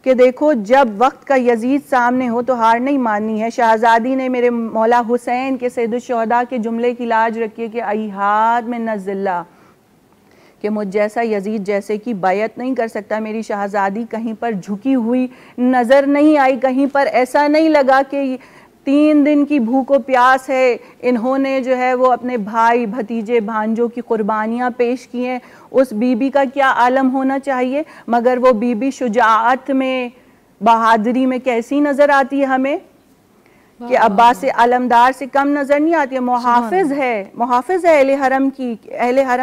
कि देखो जब वक्त का यजीद सामने हो तो हार नहीं माननी है। शहजादी ने मेरे मौला हुसैन के सैयदुल शुहदा के जुमले की लाज रखी है कि अयहाद में नज़िल्ला, कि मुझ जैसा यजीद जैसे की बैत नहीं कर सकता। मेरी शहजादी कहीं पर झुकी हुई नज़र नहीं आई, कहीं पर ऐसा नहीं लगा कि 3 दिन की भूख और प्यास है, इन्होंने जो है वो अपने भाई भतीजे भांजों की कुर्बानियाँ पेश की हैं। उस बीबी का क्या आलम होना चाहिए। मगर वो बीबी शुजाअत में, बहादुरी में कैसी नज़र आती है हमें कि अब्बास अलमदार से कम नज़र नहीं आती है। मुहाफिज है अहले हरम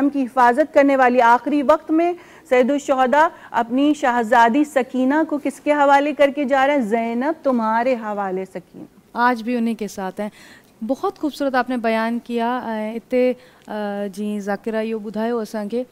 की हिफाजत करने वाली। आखिरी वक्त में सैयदुल शुहदा अपनी शहजादी सकीना को किसके हवाले करके जा रहे हैं? ज़ैनब तुम्हारे हवाले सकीना। आज भी उन्हीं के साथ हैं। बहुत खूबसूरत आपने बयान किया। इते जी ज़ाकिरा इहो ॿुधायो असांखे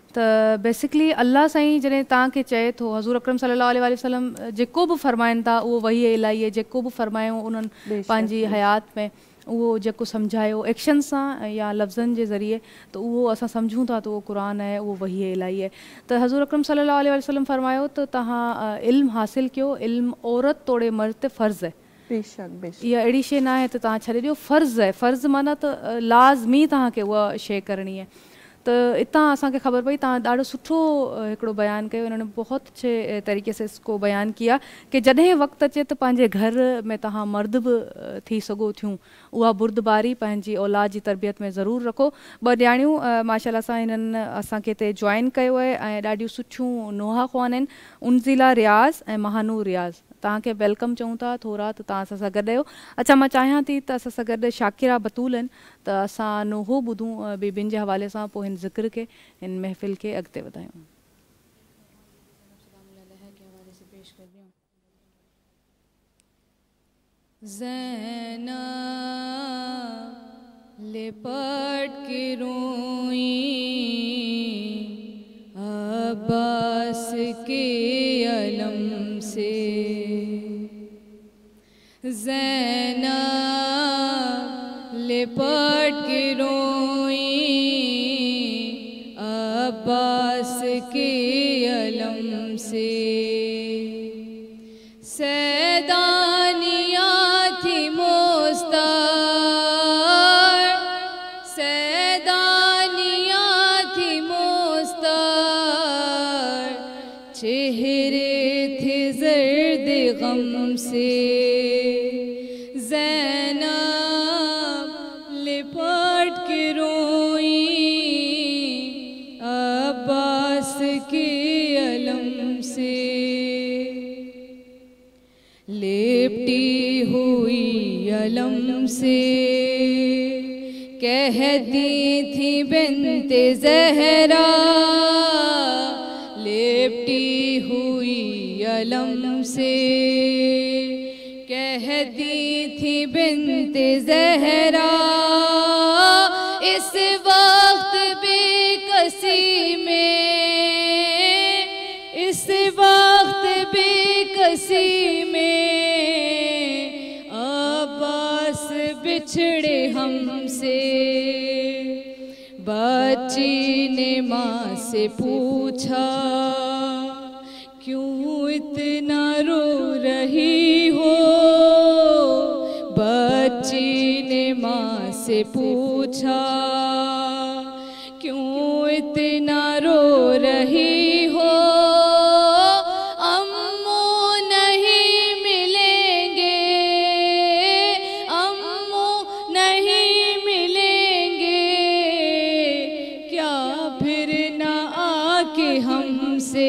त बेसिकली अल्लाह साईं जॾहिं तव्हांखे चए थो, हज़ूर अकरम सल्लल्लाहु अलैहि वसल्लम जेको बि फरमाइनि था उहो वही इलाही आहे, जेको बि फरमायूं उन्हनि पंहिंजी हयात में उहो जेको सम्झायो एक्शन सां या लफ़्ज़नि जे ज़रिए, त उहो असां सम्झूं था त उहो क़ुरान आहे, उहो वही इलाही आहे। त हज़ूर अकरम सल्लल्लाहु अलैहि वसल्लम फरमायो त तव्हां इल्मु हासिलु कयो, इल्मु औरत तोड़े मर्द ते फ़र्ज़ु आहे। बेशक इहा अहिड़ी शइ न आहे त तव्हां छॾे ॾियो, फ़र्ज़ु आहे। फ़र्ज़ु माना त लाज़मी तव्हांखे उहा शइ करणी आहे। त इतां असांखे ख़बर पई। तव्हां ॾाढो सुठो हिकिड़ो बयानु कयो, उन्होंने बहुत अच्छे तरीक़े से इसको बयानु किया कि जॾहिं वक़्तु अचे त पंहिंजे घर में तव्हां मर्द बि थी सघो थियूं। उहा बुर्दबारी पंहिंजी औलाद जी तरबियत में ज़रूरु रखो। 2 ॼाणियूं माशाअल्लाह सां हिननि असांखे हिते जॉइन कयो आहे ऐं ॾाढियूं सुठियूं नोहा ख़्वान आहिनि, उनज़िला रियाज़ ऐं महानूर रियाज़। तव्हांखे वेलकम चऊं था थोरा, त तव्हां असां सां गॾु आहियो। अच्छा, मां चाहियां थी त असां सां गॾु शाकिरा बतूल आहिनि, त असां नोहो ॿुधूं बीबियुनि जे हवाले सां, पोइ हिन ज़िक्र खे, हिन महफ़िल खे अॻिते वधायूं। ज़ैनब लिपट के रोई अब्बास के अलम से, ज़ैनब लिपट के रोई अब्बास के अलम से। सैदानिया थी मुस्तार, सैदानिया थी मुस्तार, चेहरे थे जर्द गम से। ज़ैनब लिपट के रोई अब्बास के अलम से, लिपटी हुई अलम से कहती थी बिन्ते ज़हरा, लिपटी हुई अलम से कहती थी बिन्ते ज़हरा, इस वक्त बेकसी में, इस वक्त बेकसी में अब्बास बिछड़े हमसे। बच्ची ने माँ से पूछा क्यों इतना रो रही हो, बच्ची ने माँ से पूछा क्यों इतना रो रही हो, अम्मू नहीं मिलेंगे, अम्मू नहीं मिलेंगे, क्या फिर ना आके हमसे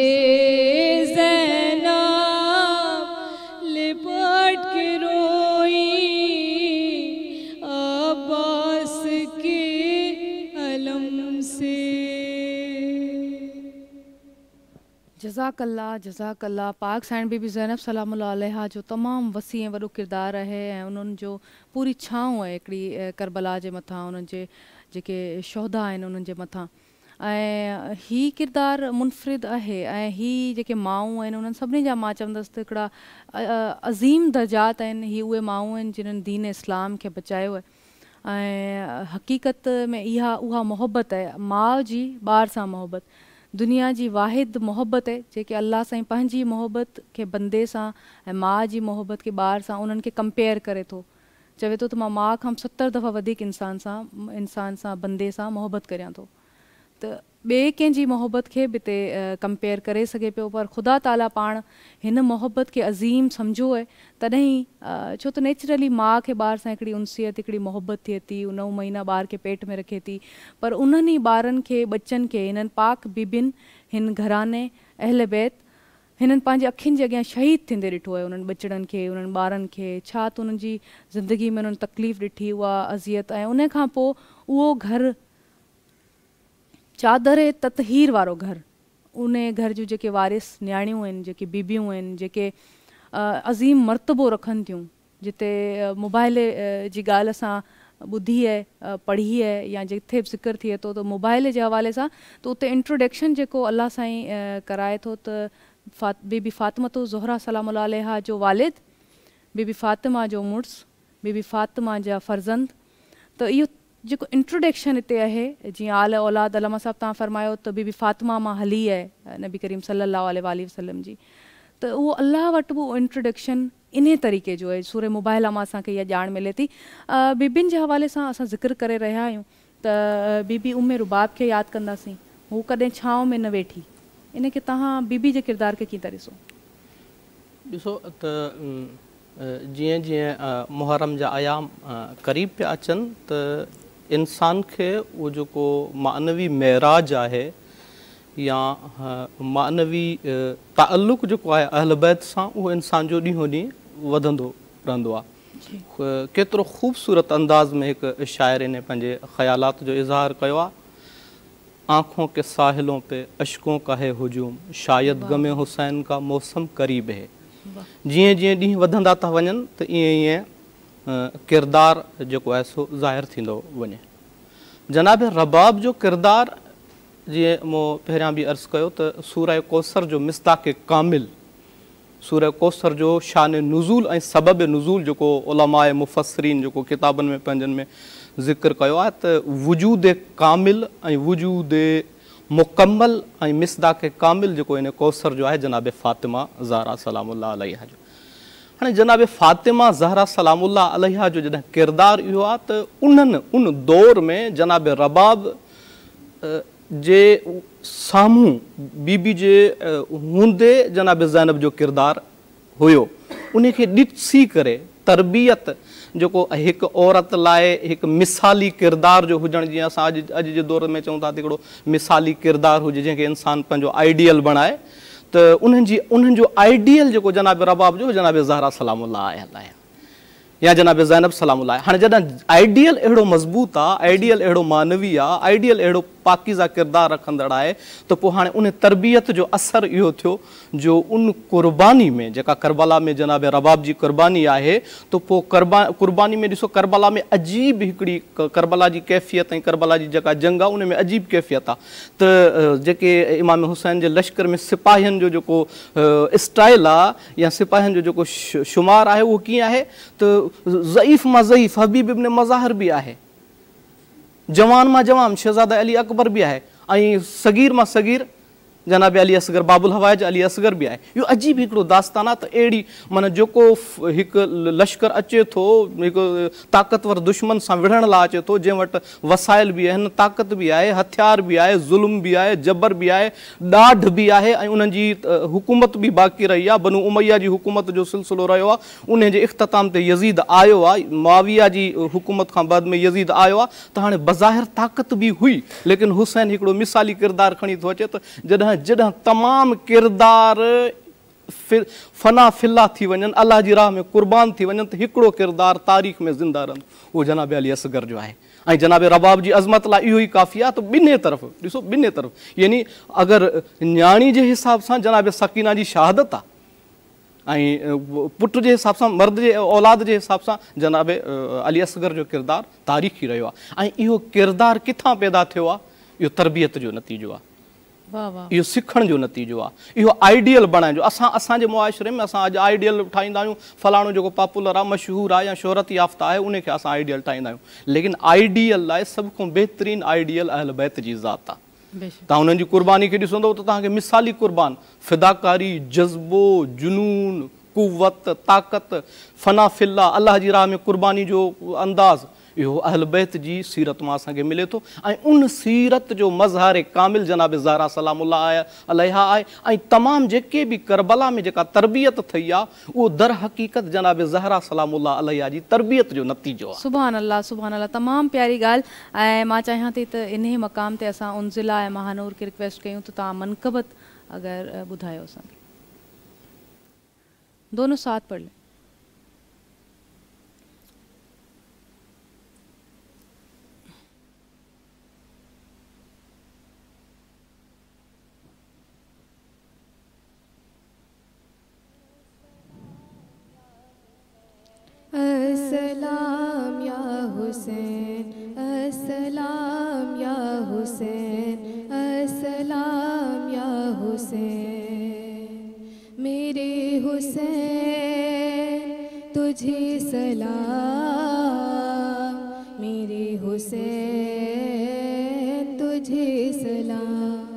लिपट के रोई अब्बास के अलम से। जज़ाकल्ला जज़ाकल्ला। पाक साइण बीबी ज़ैनब सलामुल्लाह अलैहा जो तमामु वसी ऐं वॾो किरदारु आहे ऐं उन्हनि जो पूरी छांव आहे हिकिड़ी करबला जे मथां, उन्हनि जे जेके शोहदा आहिनि उन्हनि जे मथां। ऐं ही किरदारु मुनफ़रिद आहे ऐं ही जेके माऊं आहिनि उन्हनि सभिनी जा मां चवंदसि त हिकिड़ा अज़ीम दर्जात आहिनि। ही उहे माऊं आहिनि जिन्हनि दीन इस्लाम खे बचायो आहे ऐं हक़ीक़त में इहा उहा मोहबत आहे माउ जी ॿार सां मोहबत, दुनिया जी वाहिद मोहबत आहे जेके अल्लाह साईं पंहिंजी मोहबत खे बंदे सां ऐं माउ जी मोहबत खे ॿार सां उन्हनि खे कंपेयर करे थो, चवे थो त मां माउ खां 70 दफ़ा वधीक इंसान सां बंदे सां मोहबत करियां थो। त ॿिए कंहिंजी मोहबत खे बि हिते कंपेयर करे सघे पियो, पर ख़ुदा ताला पाण हिन मोहबत खे अज़ीम सम्झो आहे तॾहिं छो त नेचुरली माउ खे ॿार सां हिकिड़ी उनसियत हिकिड़ी मोहबत थिए थी, 9 महीना ॿार खे पेट में रखे थी, पर उन्हनि ई ॿारनि खे बचनि खे हिननि पाक बीबियुनि हिन घराने अहल बैत हिननि पंहिंजे अखियुनि जे अॻियां शहीद थींदे ॾिठो आहे। उन्हनि बचड़नि खे उन्हनि ॿारनि खे छा त उन्हनि जी ज़िंदगी में उन्हनि तकलीफ़ ॾिठी, उहा अज़ियत, ऐं उन खां पोइ उहो घरु चादर ततहीर वारो घरु, उन घर जूं जेके वारिस न्याणियूं आहिनि, जेके बीबियूं आहिनि, जेके अज़ीम मर्तबो रखनि थियूं, जिते मोबाइल जी ॻाल्हि असां ॿुधी आहे पढ़ी आहे या जिथे बि ज़िक्र थिए थो त मोबाइल जे हवाले सां, त उते इंट्रोडक्शन जेको अल्लाह साईं कराए थो त बीबी फ़ातिमतो ज़ोहरा सलामुल्लाह अलैहा जो वालिद, बीबी फ़ातिमा जो मुड़ुसु, बीबी फ़ातिमा जा फ़र्ज़ंद, त इहो जेको इंट्रोडक्शन हिते आहे जीअं आल औलाद अलामा साहब तव्हां फरमायो त बीबी फ़ातिमा मां हली आहे नबी करीम सल्लल्लाहु अलैहि वसल्लम जी, त उहो अल्लाह वटि बि उहो इंट्रोडक्शन इन तरीक़े जो आहे। सूरे मोबाइल मां असांखे इहा ॼाण मिले थी। बीबियुनि जे हवाले सां असां ज़िक्र करे रहिया आहियूं त बीबी उम्मे रुबाब खे यादि कंदासीं, हू कॾहिं छांव में न वेठी, इन खे तव्हां बीबी जे किरदार खे कीअं था ॾिसो? ॾिसो त जीअं जीअं मुहर्रम जा आयाम क़रीब पिया अचनि त इंसान खे उहो जेको मानवी मेराज आहे या मानवी ताल्लुक़ जेको आहे अहल बैत सां, उहो इंसान जो ॾींहों ॾींहुं वधंदो रहंदो आहे। केतिरो ख़ूबसूरत अंदाज़ में हिकु शाइर ने पंहिंजे ख़्यालात जो इज़हार कयो आहे, आँखों के साहिलों पे अशकों का है हुजूम, शायद गमे हुसैन का मौसम करीब है। जीअं जीअं ॾींहं वधंदा था वञनि त ईअं ईअं किरदारु जेको आहे सो ज़ाहिर थींदो वञे। जनाब रबाब जो किरदारु जीअं मूं पहिरियां बि अर्ज़ु कयो त सूरह कौसर जो मिस्ताक कामिल, सूरह कौसर जो शान नुज़ूल ऐं सबब नुज़ूल जेको उलमाए मुफ़स्सिरीन जेको किताबनि में पंहिंजनि में ज़िक्र कयो आहे त वजूद कामिल ऐं वजूद मुकम्मल ऐं मिस्दाक कामिल जेको इन कौसर जो आहे जनाब फ़ातिमा ज़हरा सलामुल्लाह अलैहा जो। हाणे जनाब फ़ातिमा ज़हरा सलामुल्लाह अलैहा जो जॾहिं किरदारु इहो आहे त उन दौर में जनाब रबाब जे साम्हूं बीबी जे हूंदे जनाब ज़ैनब जो किरदारु हुयो, उनखे ॾिसी करे तरबियत जेको हिकु औरत लाइ हिकु मिसाली किरदार जो हुजणु, जीअं असां अॼु जे दौर में चऊं था त हिकिड़ो मिसाली किरदार हुजे जंहिंखे इंसानु पंहिंजो आइडियल बणाए, त उन्हनि जो आइडियल जेको जनाब रबाब जो जनाब ज़हरा सलामुल्लाह आहे या जनाब ज़ैनब सलामुल्लाह आहे। हाणे जॾहिं आइडियल अहिड़ो मज़बूत आहे, आइडियल अहिड़ो मानवी आहे, आइडियल अहिड़ो पाकीज़ा किरदारु रखंदड़ आहे, त पोइ हाणे उन तरबियत जो असरु इहो थियो जो उन क़ुर्बानी में जेका करबला में जनाब रबाब जी क़ुर्बानी आहे, त पोइ क़ुर्बानी में ॾिसो करबला में अजीब हिकिड़ी करबला जी कैफ़ियत ऐं करबला जी जेका जंग आहे उन में अजीब कैफ़ियत आहे। त जेके इमाम हुसैन जे लश्कर में सिपाहियुनि जो जेको स्टाइल आहे या सिपाहियुनि जो जेको शुमार आहे उहो कीअं आहे त ज़ईफ़ मां ज़ईफ़ हबीब इब्न मज़ाहिर बि आहे, जवान मां जवान शहज़ादा अली अकबर बि आहे, ऐं सगीर मां सगीर जनाब अली असगर बाबुल हवाइज अली असगर बि आहे। इहो अजीब हिकिड़ो दास्तान आहे त अहिड़ी माना जेको हिकु लश्कर अचे थो हिकु ताक़तवर दुश्मन सां विढ़ण लाइ अचे थो, जंहिं वटि वसाइल बि आहिनि, ताक़त बि आहे, हथियार बि आहे, ज़ुल्म बि आहे, जबर बि आहे, ॾाढ बि आहे, ऐं उन्हनि जी हुकूमत बि बाक़ी रही आहे। बनु उमैया जी हुकूमत जो सिलसिलो रहियो आहे, उन जे इख़्तिताम ते यज़ीद आयो आहे, मुआविया जी हुकूमत खां बाद में यज़ीद आयो आहे, त हाणे बज़ाहिर ताक़त बि हुई, लेकिन हुसैन हिकिड़ो मिसाली किरदारु खणी थो अचे त जॾहिं तमामु किरदार फना फिला थी वञनि, अलाह जी राह में क़ुर्बान थी वञनि, त हिकिड़ो किरदार तारीख़ में ज़िंदा रहंदो, उहो जनाब अली असगर जो आहे। ऐं जनाब रबाब जी अज़मत लाइ इहो ई काफ़ी आहे त ॿिन्ही तरफ़ ॾिसो, ॿिन्ही तरफ़ यानी अगरि न्याणी जे हिसाब सां जनाब सकीना जी शहादत आहे ऐं पुट जे हिसाब सां मर्द जे औलाद जे हिसाब सां जनाब अली असगर जो किरदारु तारीख़ी रहियो आहे। ऐं इहो किरदारु किथां पैदा थियो आहे? इहो तरबियत जो नतीजो आहे, इहो सिखण जो नतीजो आहे, इहो आइडियल बणाइण जो। असांजे मुआशिरे में असां अॼु आइडियल ठाहींदा आहियूं, फलाणो जेको पॉपुलर आहे, मशहूरु आहे या शोहरत याफ़्ता आहे, उनखे असां आइडियल ठाहींदा आहियूं, लेकिन आइडियल लाइ सभ खां बहितरीनु आइडियल अहल बैत जी ज़ात आहे। तव्हां हुननि जी क़ुर्बानी खे ॾिसंदव त तव्हांखे मिसाली क़ुर्बान, फिदाकारी, जज़्बो, जुनून, कुव्वत, ताक़त, फना फिल्ला, अलाह जी राह में क़ुर्बानी जो अंदाज़, इहो अहल बैत जी सीरत मां असांखे मिले थो। ऐं उन सीरत जो मज़हर कामिल जनाब ज़हरा सलामुल्लाह अलैहा आहे। ऐं तमामु जेके बि करबला में जेका तरबियत थी आहे उहो दर हक़ीक़त जनाब ज़हरा सलामुल्लाह अलैहा जी तरबियत जो नतीजो आहे। सुभान अल्लाह, सुभान अल्लाह, तमामु प्यारी ॻाल्हि। ऐं मां चाहियां थी त इन मक़ाम ते असां उनज़िला ऐं महानूर खे रिक्वेस्ट कयूं त तव्हां मनक़बत अगरि ॿुधायो असांखे। दोनों साथ पढ़ लें। अस्सलाम या हुसैन, अस्सलाम या हुसैन, अस्सलाम या हुसैन, मेरे हुसैन तुझे सलाम, मेरे हुसैन तुझे सलाम।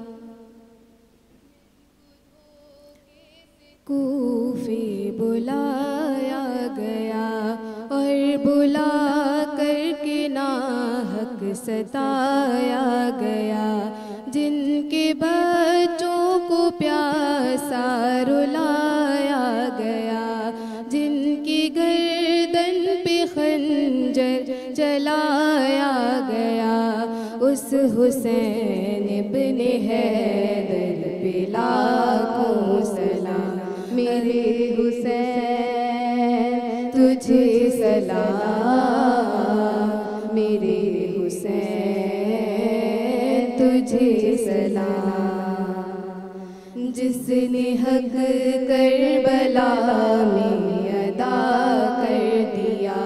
कूफे बुलाया गया और बुला करके नाहक सताया गया, जिनके बच्चों को प्यासा रुलाया गया, जिनकी गर्दन पे खंजर चलाया गया, उस हुसैन इब्ने हैदर पे लाखों सलाम, मेरे हुसैन तुझे सलाम, मेरे हुसैन तुझे सलाम। जिसने हक करबला में अदा कर दिया,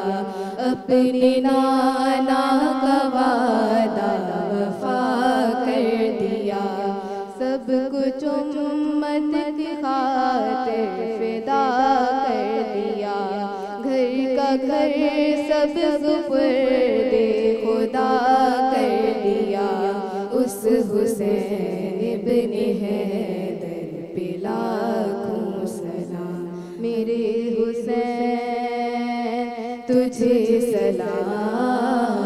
अपने नाना का वादा वफा कर दिया, सब कुछ उम्मत की खातिर फिदा कर दिया, घर का घर सब सुपुर्दे खुदा कर दिया, उस हुसैन इब्ने हैदर पे लाखों सलाम, मेरे हुसैन तुझे सलाम,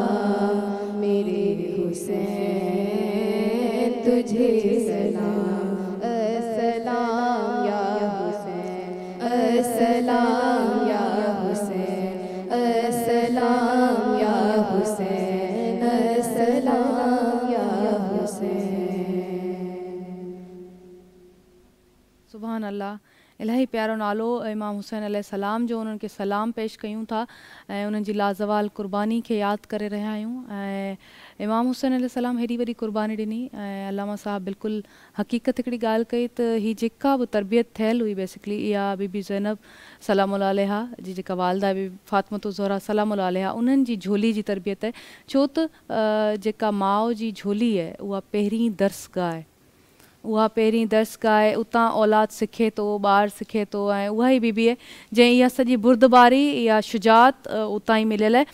मेरे हुसैन तुझे सलाम। अस्सलाम या हुसैन, अस्सलाम या हुसैन, अस्सलाम अल्लाह, इलाही प्यारो नालो इमाम हुसैन अलैहिस्सलाम जो उन्हनि खे सलाम पेश कयूं था ऐं उन्हनि जी लाज़वाल क़ुर्बानी खे यादि करे रहिया आहियूं। ऐं इमाम हुसैन अलैहिस्सलाम हेॾी वॾी क़ुर्बानी ॾिनी ऐं अल्लामा साहब बिल्कुलु हक़ीक़त हिकिड़ी ॻाल्हि कई त ही जेका बि तरबियत थियल हुई बेसिकली इहा बीबी ज़ैनब सलामुल्लाह अलैहा जी जेका वालदा बीबी फ़ातिमतुज़ ज़हरा सलामुल्लाह अलैहा उन्हनि जी झोली जी तरबियत आहे। छो त जेका माउ जी झोली आहे उहा पहिरीं दर्सगाह आहे, उहा पहिरीं दर्सगाह आहे, उतां औलाद सिखे थो, ॿारु सिखे थो ऐं उहा ई बीबी आहे जंहिं इहा सॼी बुर्दबारी इहा शुजात उतां ई मिलियल आहे।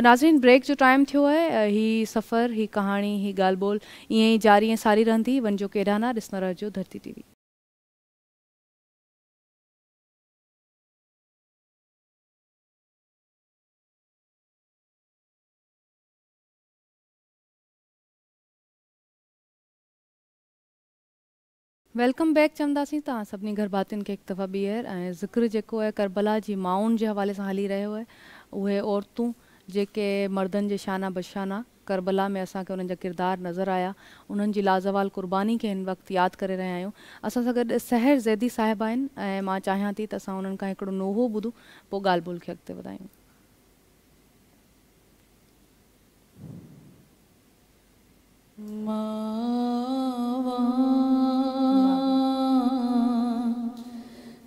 नाज़रीन ब्रेक जो टाइम थियो आहे, ही सफ़र ही कहाणी ही ॻाल्हि ॿोल ईअं ई जारी ऐं सारी रहंदी। वञिजो केॾा न, ॾिसंदा रहिजो धरती टीवी। वेलकम बैक चवंदासीं तव्हां सभिनी घर भातियुनि खे हिकु दफ़ा ॿीहर। ऐं ज़िक्र जेको आहे करबला जी माउनि जे हवाले सां हली रहियो आहे। उहे औरतूं जेके मर्दनि जे शाना बशाना करबला में असांखे उन्हनि जा किरदार नज़र आया, उन्हनि जी लाज़वाल क़ुर्बानी खे हिन वक़्तु यादि करे रहिया आहियूं। असां सां गॾु सहर ज़ैदी साहिबा आहिनि ऐं मां चाहियां थी त असां उन्हनि खां हिकिड़ो नोहो ॿुधूं, पोइ ॻाल्हि ॿोल खे अॻिते वधायूं।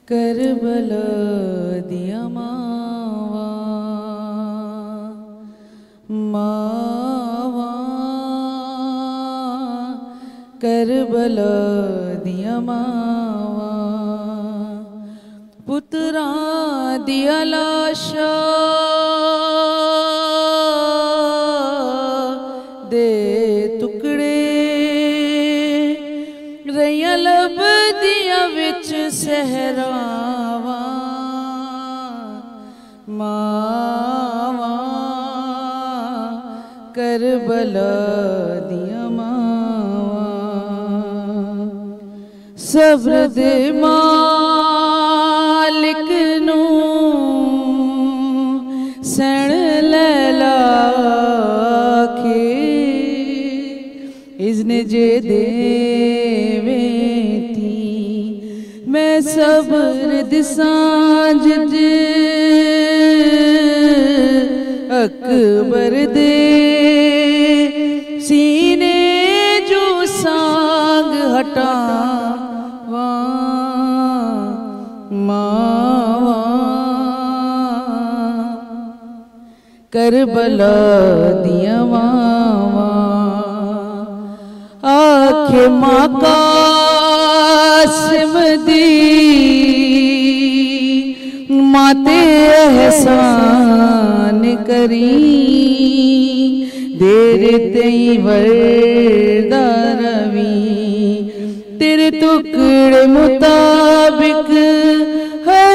करबला दिया मावा, मावा करबला दिया मावा, पुत्रा दिया लाशा दे टुकड़े, रैया लब दिया विच सहरावा, मावा करबला दिया मावा, सब्र दे मालिक नू सण लैला के, इज़्न जे देवे थी मैं सब्र दिसां जिद अकबर दे सीने जो सांग हटावा, मावा करबला दिया मावा, आखे माँ कासिम दी माते एहसान करी, देर तई वरदा रवी तेरे टुकड़े मुताबिक है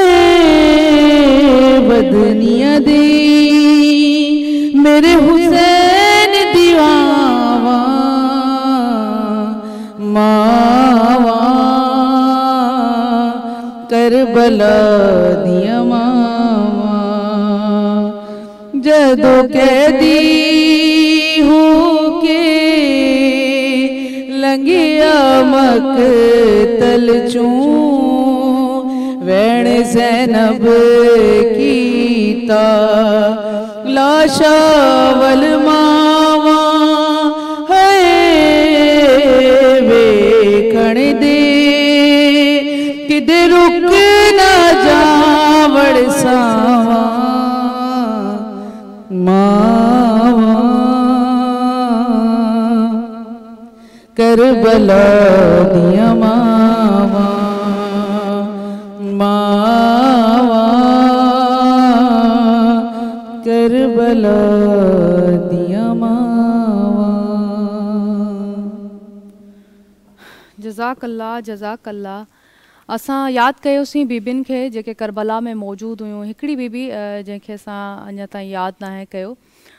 बदनिया दी, मेरे हुसैन दीवावा, मावा करबला दिया मावा, जदो कैदी हो के लंगिया मकतल चूं, वैण ज़ैनब कीता लाशा वल मावा, है वेखण दे किदे रुक ना जावड़ सावा, मावा करबला दिया मावा, मावा करबला दिया मावा। जज़ाकल्ला जज़ाकल्ला। असां यादि कयोसीं बीबियुनि खे जेके करबला में मौजूदु हुयूं। हिकिड़ी बीबी जंहिंखे असां अञा ताईं यादि न आहे कयो,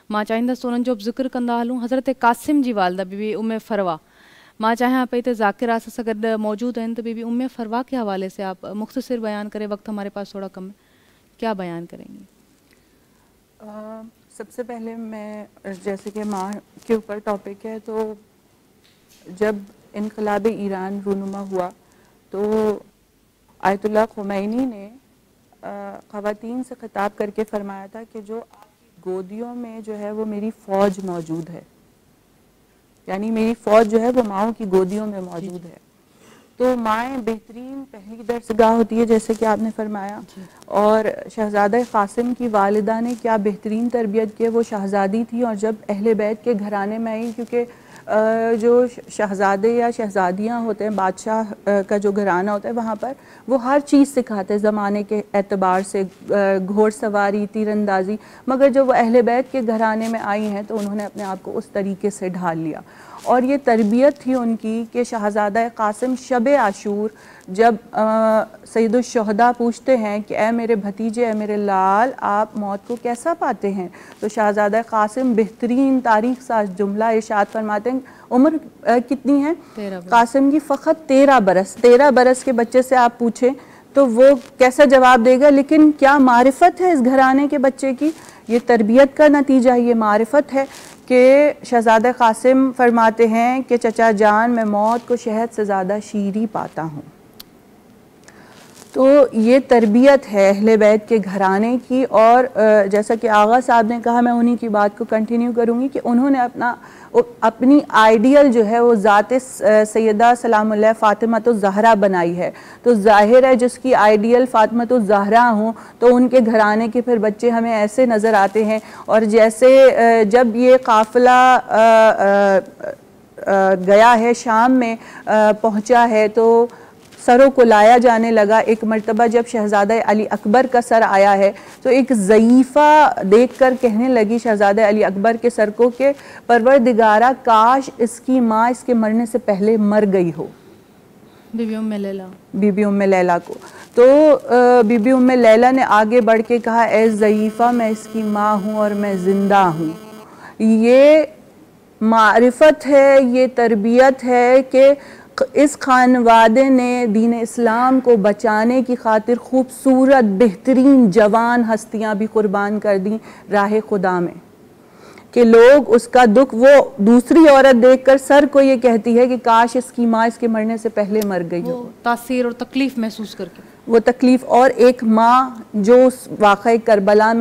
मां चाहींदसि उन्हनि जो बि ज़िक्र कंदा हलूं। हज़रत क़ासिम जी वालदा बीबी उम्मे फरवा, मां चाहियां पई त ज़ाकिरा असां सां गॾु मौजूदु आहिनि, त बीबी उम्मे फरवा के हवाले से आप मुख्तसर बयान करें, वक्त हमारे पास थोड़ा कम है, क्या बयान करेंगी? सबसे पहले मैं, जैसे कि माँ के ऊपर टॉपिक है, तो जब इनकलाब ईरान रूनुमा हुआ तो आयतुल्लाह खुमैनी ने ख़वातीन से खिताब करके फरमाया था कि जो आपकी गोदियों में जो है वो मेरी फ़ौज मौजूद है, यानी मेरी फ़ौज जो है वो माओं की गोदियों में मौजूद है। तो माएँ बेहतरीन पहली दरसगाह होती है जैसे कि आपने फरमाया, और शहज़ादा क़ासिम की वालिदा ने क्या बेहतरीन तरबियत की, वो शहज़ादी थी और जब अहले बैत के घराने में आई, क्योंकि जो शहज़ादे या शहज़ादियाँ होते हैं, बादशाह का जो घराना होता है वहाँ पर वो हर चीज़ सिखाते हैं ज़माने के एतबार से, घोड़सवारी, तीरंदाजी, मगर जब वो अहले बैत के घराने में आई हैं तो उन्होंने अपने आप को उस तरीके से ढाल लिया। और ये तरबियत थी उनकी कि शहज़ादा क़ासिम शब आशूर जब सैयदुश्शुहदा पूछते हैं कि ए मेरे भतीजे, ए मेरे लाल, आप मौत को कैसा पाते हैं, तो शहज़ादा क़ासिम बेहतरीन तारीख सा जुमला इरशाद फरमाते हैं। उम्र कितनी है क़ासिम की? फ़कत 13 बरस। 13 बरस के बच्चे से आप पूछें तो वो कैसा जवाब देगा, लेकिन क्या मारिफत है इस घराने के बच्चे की? ये तरबियत का नतीजा, ये मारिफत है कि शहज़ादा क़ासिम फरमाते हैं कि चचा जान, मैं मौत को शहद से ज़्यादा शीरी पाता हूँ। तो ये तरबियत है अहले बैत के घराने की। और जैसा कि आगा साहब ने कहा, मैं उन्हीं की बात को कंटिन्यू करूँगी कि उन्होंने अपनी आइडियल जो है वो ज़ात सैयदा सलामुल्लाह फ़ातिमातुज़ ज़हरा बनाई है। तो ज़ाहिर है जिसकी आइडियल फ़ातिमातुज़ ज़हरा हों तो उनके घराने के फिर बच्चे हमें ऐसे नज़र आते हैं। और जैसे जब ये काफ़िला गया है शाम में पहुँचा है तो सरों को लाया जाने लगा। एक मर्तबा जब शहज़ादा अली अकबर का सर आया है तो एक ज़ईफ़ा देखकर कहने लगी शहज़ादा अली अकबर के सर को कि परवरदिगारा, काश इसकी माँ इसके मरने से पहले मर गई हो। बीबी उम्मे लैला, बीबी उम्मे लैला को। तो बीबी उम्मे लैला ने आगे बढ़ के कहा, ए ज़ईफ़ा, मैं इसकी माँ हूँ और मैं ज़िंदा हूँ। ये मारिफत है, ये तरबियत है कि इस खानवादे ने दीन इस्लाम को बचाने की खातिर खूबसूरत बेहतरीन जवान हस्तियां भी कुर्बान कर दी राह खुदा में, कि लोग उसका दुख, वो दूसरी औरत देखकर सर को ये कहती है कि काश इसकी माँ इसके मरने से पहले मर गई हो, तासीर और तकलीफ महसूस करके, वो तकलीफ। और एक माँ जो वाक़ई करबला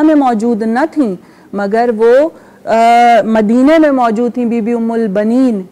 में मौजूद न थी मगर वो मदीने में मौजूद थी, बीबी उम्मुल बनीन,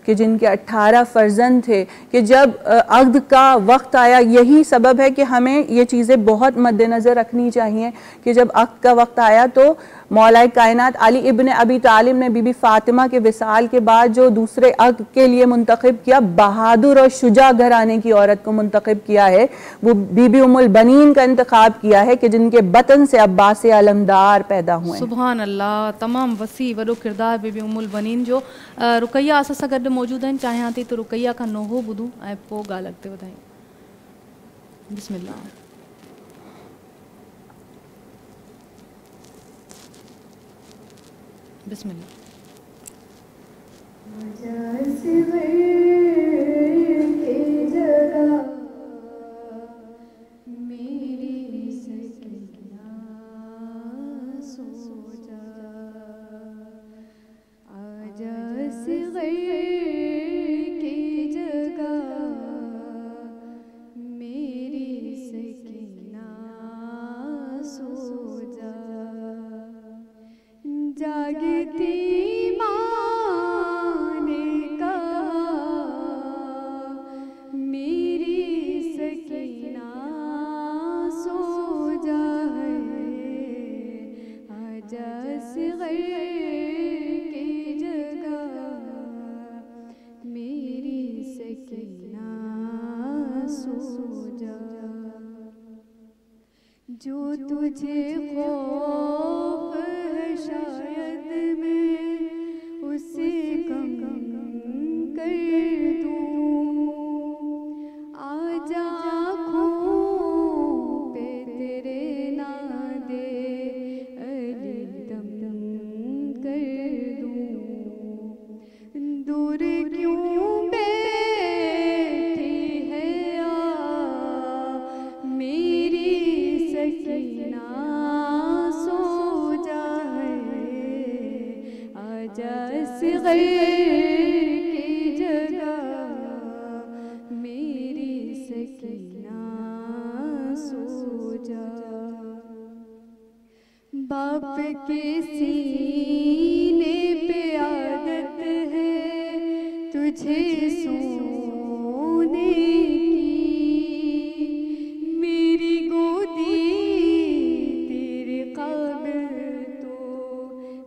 कि जिनके 18 फर्जंद थे, कि जब अक़्द का वक्त आया, यही सबब है कि हमें ये चीज़ें बहुत मद्देनज़र रखनी चाहिए कि जब अक़्द का वक्त आया तो मौलाए कायनात अली इब्न अबी तालिब ने बीबी फ़ातिमा के विसाल के बाद जो दूसरे अक़्द के लिए मुंतखब किया, बहादुर और शुजा घराने की औरत को मुंतखब किया है, वो बीबी उम्मुल बनीन का इंतखाब किया है कि जिनके बतन से अब्बास आलमदार पैदा हुए। सुभान अल्लाह। तमाम वसी वॾो किरदार बीबी उम्मुल बनीन जो। रुकैया असां सां गॾु मौजूद आहिनि, चाहियां थी तो रुकैया खां नोहो ॿुधूं ऐं पोइ ॻाल्हि अॻिते वधायूं। बिस्मिल्लाह। बिस्मिल्लाह। जो तुझे खौफ है शायद मैं उसे कम कर दूं, आजा आँखों पे तेरे ना दे अली दम कर दूं, दूर क्यों बैठी है मेरी सकीना, सो जा आजा असग़र की जगह मेरी सकीना। आपके सीने पे आदत है तुझे सोने की, मेरी गोदी तेरे काबिल तो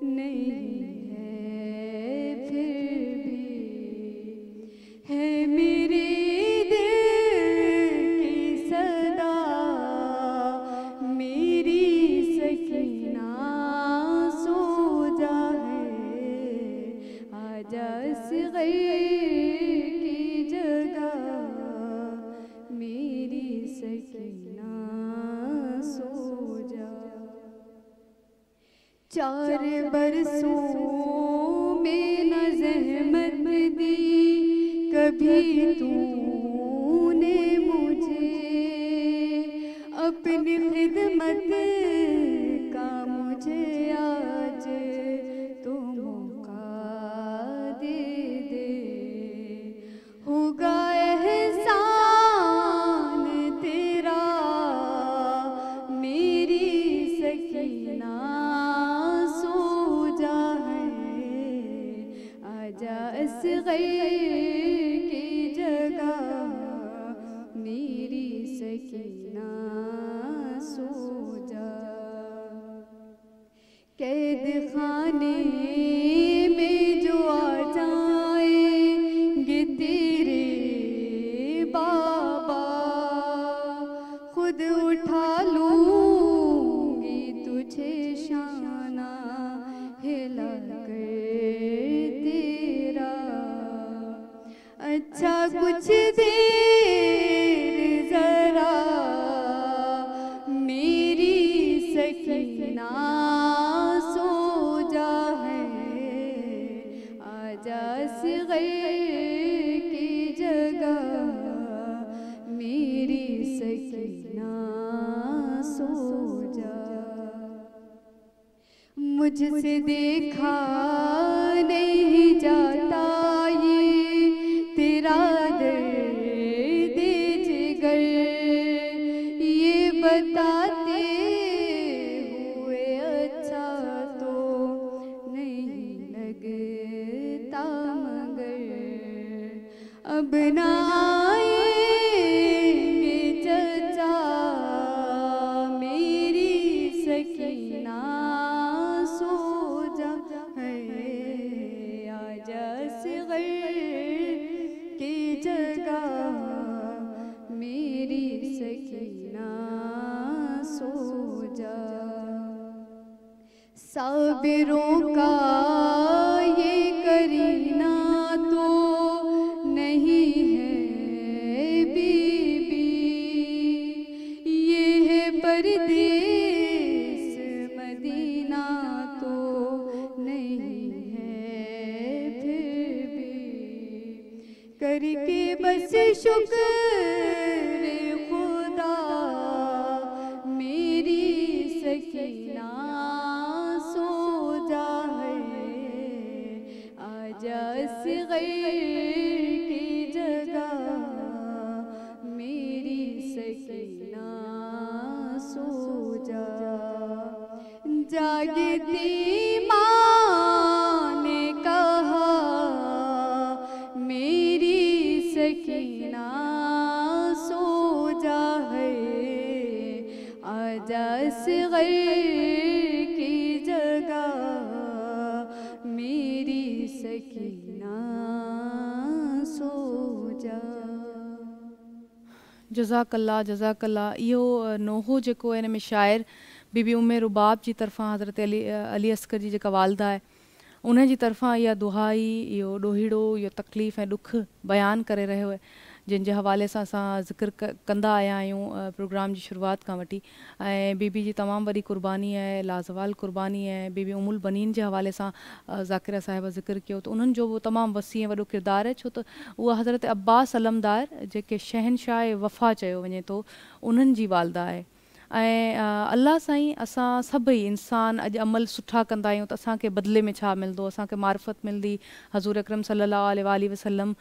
नहीं है फिर भी, है मेरे दिल की सदा मेरी सकीना सो जा है, आजा इस गैर की जगह मेरी सकीना सो जा। 4 बरसों में न ज़हमत दी कभी तूने मुझे, अपनी खिदमत का मुझे आज तो मौका दे दे, होगा एहसान तेरा मेरी सकीना सो जा है, आजा इस गैर की जगह मेरी सकीना सो जा। कैद खाने में जो आ जाएंगे तेरे बाबा, खुद उठा लूंगी तुझे शाना हिला कर तेरा, अच्छा कुछ देर जरा मेरी सकीना सो जा है, आजा इस गैर की जगह मेरी सकीना सो जा। मुझसे देखा नहीं जाता ये तेरा दर्द जिगर, ये बताते हुए अच्छा तो नहीं लगता, मगर अब ना आएंगे चचा मेरी सकीना सो जा है, आजा इस गैर की जगह मेरी सकीना सो जा। साबिरों का ये करीना तो नहीं है बीबी, ये है परदेस मदीना तो नहीं है फिर भी, करके बस शुक्र खुदा मेरी सकीना सो जा है, आजा इस गैर की जगह मेरी सकीना सो जा। जागती माँ ने कहा मेरी सकीना सो जा है, आजा इस गैर की जगह मेरी सकीना सो जा। जज़ाकल्ला। इहो नोहो जेको हिन में शाइर बीबी उम्मे रुबाब जी तरफ़ां हज़रत अली अस्कर जी जेका वालदा आहे उन जी तरफ़ां इहा दुहाई, इहो ॾोहीड़ो, इहो तकलीफ़ ऐं ॾुख बयानु करे रहियो आहे, जिन जे हवाले सां असां ज़िक्र कंदा आया आहियूं प्रोग्राम जी शुरूआत खां वठी। ऐं बीबी जी तमामु वॾी क़ुर्बानी आहे, लाज़वाल क़ुर्बानी आहे। बीबी उमुल बनीन जे हवाले सां ज़ाकिरा साहिबा ज़िक्र कयो, त उन्हनि जो बि तमामु वसी ऐं वॾो किरदारु आहे, छो त उहा हज़रत अब्बास अलमदार जेके शहनशाह वफ़ा चयो वञे थो उन्हनि जी वालदा आहे। ऐं अल्लाह साईं असां सभई इंसान अॼु अमल सुठा कंदा आहियूं त असांखे बदिले में छा मिलंदो, असांखे मार्फत मिलंदी। हज़ूर अकरम सल्लल्लाहु अलैहि वसल्लम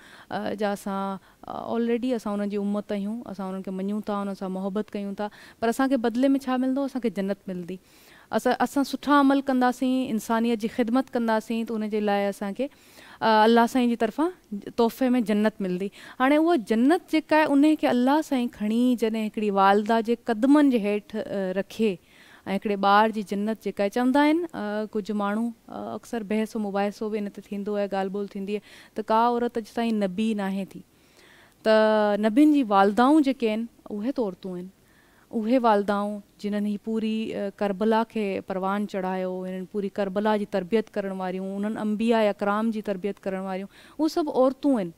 जा असां ऑलरेडी असां उन्हनि जी उम्मत आहियूं, असां उन्हनि खे मञूं था, उन्हनि सां मोहबत कयूं था, पर असांखे बदिले में छा मिलंदो, असांखे जन्नत मिलंदी। असां सुठा अमल कंदासीं, इंसानियत जी ख़िदमत कंदासीं त उन जे लाइ असांखे अल्लाह साईं जी तरफ़ां तोहफ़े में जन्नत मिलंदी। हाणे उहा जन्नत जेका आहे उन खे अल्लाह साईं खणी जॾहिं हिकिड़ी वालदा जे क़दमनि जे हेठि रखे ऐं हिकिड़े ॿार जी जन्नत जेका आहे, चवंदा आहिनि कुझु माण्हू अक्सर बहसो मुबाहिसो बि इन ते थींदो आहे, ॻाल्हि ॿोल थींदी आहे त का औरत अॼु ताईं नबी नाहे थी, त नबियुनि जी वालदाऊं जेके आहिनि उहे त औरतूं आहिनि। उहे वालदाऊं जिन्हनि ही पूरी करबला खे परवान चढ़ायो, इन्हनि पूरी करबला जी तरबियत करण वारियूं, उन्हनि अंबिया अकराम जी तरबियत करण वारियूं, उहे सभु औरतूं आहिनि।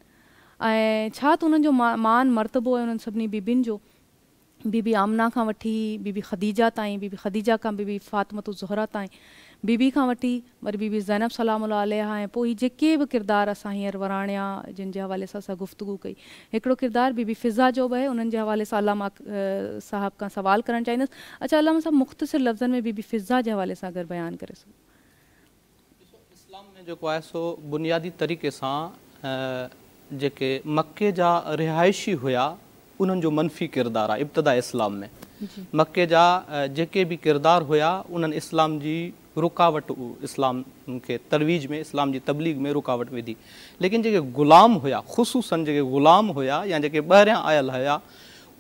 ऐं छा त उन्हनि जो मान मर्तबो आहे उन्हनि सभिनी बीबियुनि जो, बीबी आमना खां वठी बीबी ख़दीजा ताईं, बीबी ख़दीजा खां बीबी फ़ातिमतुज़ ज़हरा ताईं, बीबी खां वठी वरी बीबी ज़ैनब सलामुल्लाह अलैहा, ऐं पोइ जेके बि किरदार असां हींअर वराणिया जिन जे हवाले सां असां गुफ़्तगू कई, हिकिड़ो किरदारु बीबी फ़िज़ा जो बि आहे, उन्हनि जे हवाले सां अलामा साहब खां सवाल करणु चाहींदसि। अच्छा अलामा साहब, मुख़्तसिर लफ़्ज़नि में बीबी फ़िज़ा जे हवाले सां अगरि बयानु करे सघो। इस्लाम में जेको आहे सो बुनियादी तरीक़े सां जेके मके जा रिहाइशी हुया उन्हनि जो मनफ़ी किरदारु आहे इब्तिदा इस्लाम में। मके जा जेके बि किरदार हुया उन्हनि इस्लाम जी रुकावट, इस्लाम खे तरवीज में, इस्लाम जी तबलीग में रुकावट विधी। लेकिन जेके ग़ुलाम हुया, ख़ुसूसन जेके ग़ुलाम हुया या जेके ॿाहिरियां आयल हुया,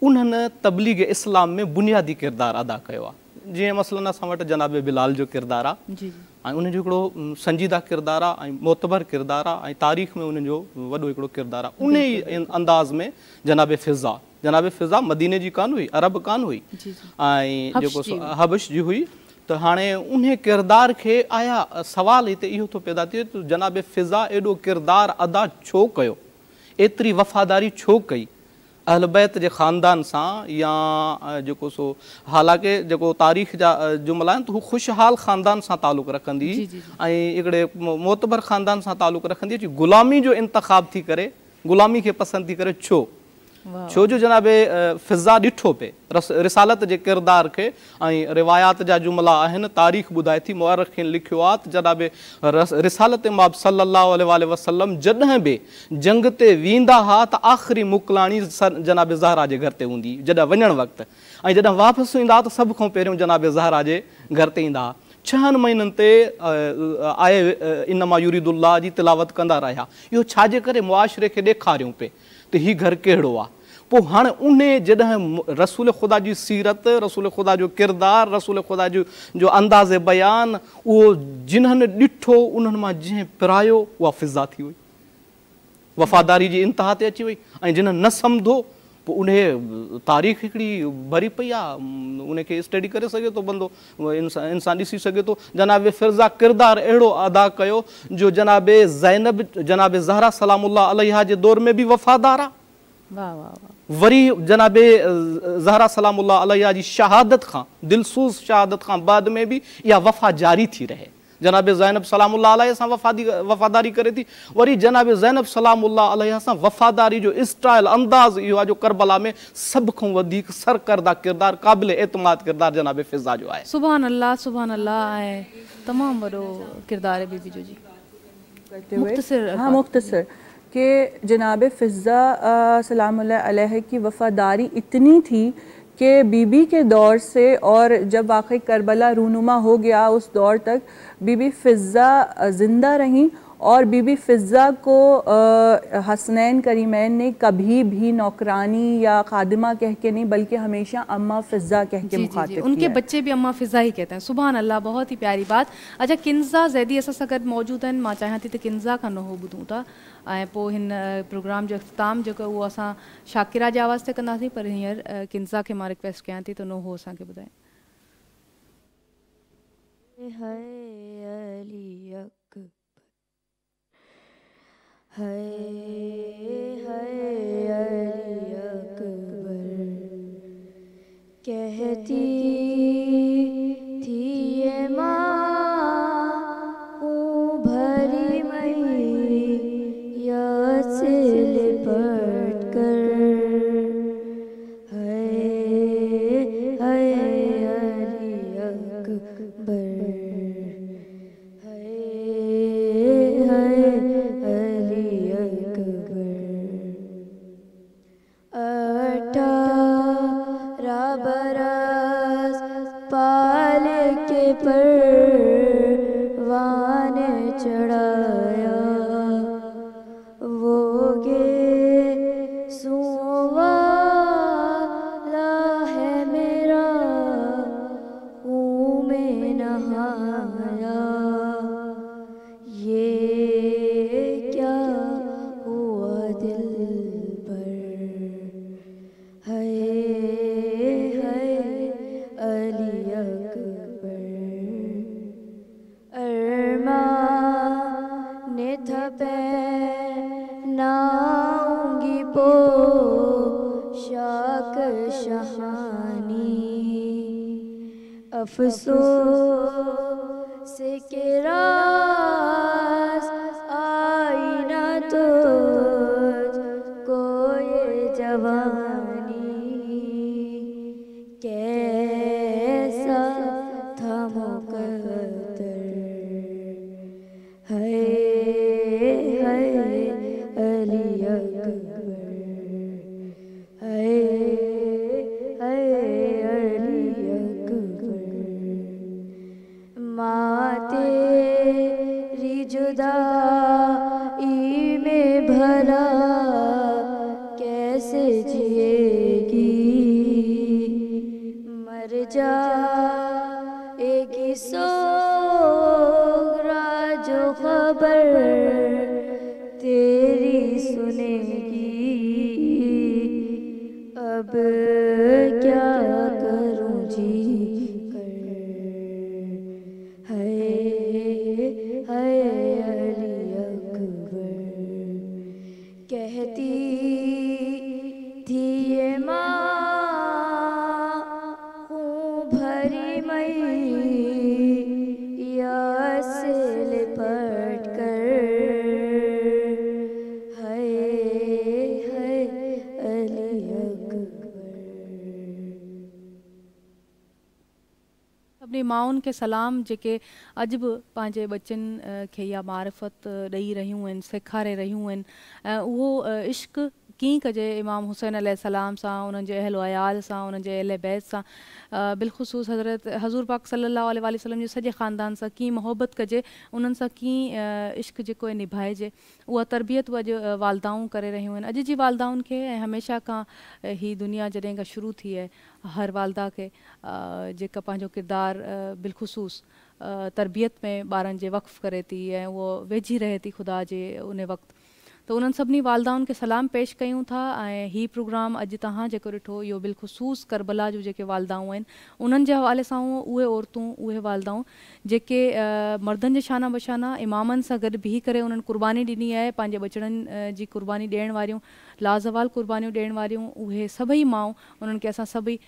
उन्हनि तबलीग इस्लाम में बुनियादी किरदारु अदा कयो आहे। जीअं मसलन असां वटि जनाब बिलाल जो किरदारु आहे ऐं उनजो हिकिड़ो संजीदा किरदारु आहे ऐं मोतबर किरदारु आहे ऐं तारीख़ में उन्हनि जो वॾो हिकिड़ो किरदारु आहे। उन ई अंदाज़ में जनाब फ़िज़ा मदीने जी कान हुई, अरब कान हुई ऐं जेको हबश जी हुई। त हाणे उन किरदार खे आया सवाल हिते इहो थो पैदा थिए त जनाब फ़िज़ा एॾो किरदारु अदा छो कयो, एतिरी वफ़ादारी छो कई अहल बैत जे ख़ानदान सां, या जेको सो हालांकि जेको तारीख़ जा जुमला आहिनि त हू ख़ुशहाल ख़ानदान सां तालुक़ु रखंदी ऐं हिकिड़े मोतबर ख़ानदान सां तालुक़ु रखंदी अची ग़ुलामी जो इंतख़ाब थी करे, ग़ुलामी खे पसंदि थी करे, छो जो जनाब फ़िज़ा ॾिठो पे रिसालत जे किरदार खे ऐं रिवायात जा जुमला आहिनि, तारीख़ ॿुधाए थी, मुअर्रिख़ीन लिखियो आहे त जनाब रिसालत माब सल्लल्लाहु अलैहि वसल्लम जॾहिं बि जंग ते वेंदा हुआ त आख़िरी मुकलाणी जनाब ज़हरा जे घर ते हूंदी, जॾहिं वञणु वक़्तु, ऐं जॾहिं वापसि ईंदा त सभ खां पहिरियों जनाब ज़हरा जे घर ते ईंदा। 6 महीननि ते आए इनमा युरीदुल्लाह जी तिलावत कंदा रहिया। इहो छाजे करे मुआशिरे खे ॾेखारियूं पे त हीउ घर कहिड़ो आहे। पोइ हाणे उन जॾहिं रसूल ख़ुदा जी सीरत, रसूल ख़ुदा जो किरदारु, रसूल ख़ुदा जो अंदाज़े बयान, उहो जिन्हनि ॾिठो उन्हनि मां जंहिं पिरायो उहा फ़िज़ा थी वई, वफ़ादारी जी इंतिहा ते अची वई। ऐं जिन्हनि न सम्झो पोइ उन तारीख़ हिकिड़ी भरी पई आहे, उनखे स्टडी करे सघे थो बंदो, इंसान ॾिसी सघे थो। जनाब फ़िज़ा किरदारु अहिड़ो अदा कयो जो जनाब ज़ैनब, जनाब ज़हरा सलामुल्लाह अलैहा जे दौर में बि वफ़ादार आहे। वरी जनाब ज़हरा सलामुल्लाह अलैहा जी शहादत खां, दिलसूज़ शहादत खां बाद में बि इहा वफ़ा जारी थी रहे। जनाब ज़ैनब सलामुल्लाह अलैहा सां वफ़ादारी करे थी, वरी जनाब ज़ैनब सलामुल्लाह अलैहा सां वफ़ादारी जो स्टाइल, अंदाज़ इहो आहे जो करबला में सभ खां वधीक सरकर्दा किरदारु, क़ाबिल एतमाद किरदारु जनाब फ़िज़ा जो आहे। सुभान अल्लाह, सुभान अल्लाह। ऐं तमामु वॾो किरदारु आहे बीबी जो जी। मुख़्तसिर कि जनाब फ़िज़ा सलामुल्लाह अलैहा की वफ़ादारी इतनी थी कि बीबी के दौर से और जब वाक़ई करबला रूनुमा हो गया उस दौर तक बीबी फ़िज़ा ज़िंदा रहीं और बीबी फ़िज़ा को हसनैन करीमैन ने कभी भी नौकरानी या खादिमा कह के नहीं बल्कि हमेशा अम्मा फ़िज़ा कह के मुखातिब किया। उनके बच्चे भी अम्मा फ़िज़ा ही कहते हैं। सुभान अल्लाह, बहुत ही प्यारी बात। अच्छा, किन्ज़ा ज़ैदी असां सां गॾु मौजूद आहिनि, मां चाहियां थी त किन्ज़ा खां नहो ॿुधूं था ऐं पोइ हिन प्रोग्राम जो इख़्तिताम जेको उहो असां शाकिरा जे आवाज़ ते कंदासीं, पर हींअर किन्ज़ा खे मां रिक्वेस्ट कयां थी त नहो असांखे ॿुधाए। कहती थी ये माँ भरी मैया से लिपट कर, है अली अकबर, है अली अकबर। अफसोस के रास आईना तो कोई जवानी कैसा था मुकद्दर है अली अकबर है अली अकबर। माँ तेरी जुदाई में भला कैसे जिएगी, मर जाएगी सोगरा जो खबर तेरी सुनेगी। अब क्या करूं जी कर है अली अकबर। कहती थी ये माँ भरी मैया से लिपट कर है अली अकबर। अपनी माउनि खे सलाम जेके अॼु बि पंहिंजे बच्चनि खे इहा मारिफत ॾेई रहियूं आहिनि, सेखारे रहियूं आहिनि। उहो इश्क कीअं कजे इमाम हुसैन अलैहिस्सलाम सां, उन्हनि जे अहल अयाल सां, उन्हनि जे अहल बैत सां, बिलख़ुसूस हज़ूर पाक सल्लल्लाहु अलैहि वसल्लम जे सॼे ख़ानदान सां कीअं मोहबत कजे, उन्हनि सां कीअं इश्क जेको आहे निभाइजे, उहा तरबियत अॼु वालदाऊं करे रहियूं आहिनि। अॼु जी वालदाउनि खे ऐं हमेशह खां ही दुनिया जॾहिं खां शुरू थी आहे, हर वालदा खे जेका पंहिंजो किरदारु बिलख़ुसूस तरबियत में ॿारनि जे वक़्फ़ करे थी ऐं उहो वेझी रहे थी ख़ुदा जे उन वक़्तु, तो उन्हनि सभिनी वालदाउनि खे सलाम पेश कयूं था। ऐं हीउ प्रोग्राम अॼु तव्हां जेको ॾिठो इहो बिलख़ुसूस करबला जूं जेके वालदाऊं आहिनि उन्हनि जे हवाले सां उहे औरतूं, उहे वालदाऊं जेके मर्दनि जे शाना बशाना इमामनि सां गॾु बीही करे उन्हनि क़ुर्बानी ॾिनी आहे, पंहिंजे बचड़नि जी क़ुर्बानी ॾियण वारियूं, लाज़वाल क़ुर्बानियूं ॾियण वारियूं, उहे सभई माऊं, उन्हनि खे असां सभई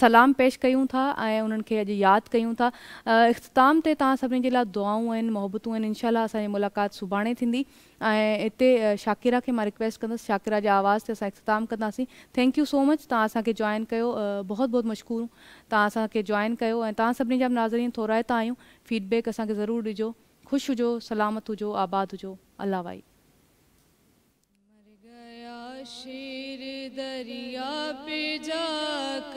सलाम पेश कयूं था ऐं उन्हनि खे अॼु यादि कयूं था। इख़्तिताम ते तव्हां सभिनी जे लाइ दुआऊं आहिनि, मोहबतूं आहिनि। इंशाअल्लाह असांजी मुलाक़ात सुभाणे थींदी ऐं हिते शाकिरा खे मां रिक्वेस्ट कंदसि, शाकिरा जे आवाज़ ते असां इख़्तिताम कंदासीं। थैंक यू सो मच, तव्हां असांखे जॉइन कयो, बहुत बहुत मशकूर तव्हां असांखे जॉइन कयो ऐं तव्हां सभिनी जा नाज़रीन थोराइता आहियूं, फीडबैक असांखे ज़रूरु ॾिजो। ख़ुशि हुजो, सलामत हुजो, आबाद हुजो। अल्लाह वाई। शेर दरिया पे जाकर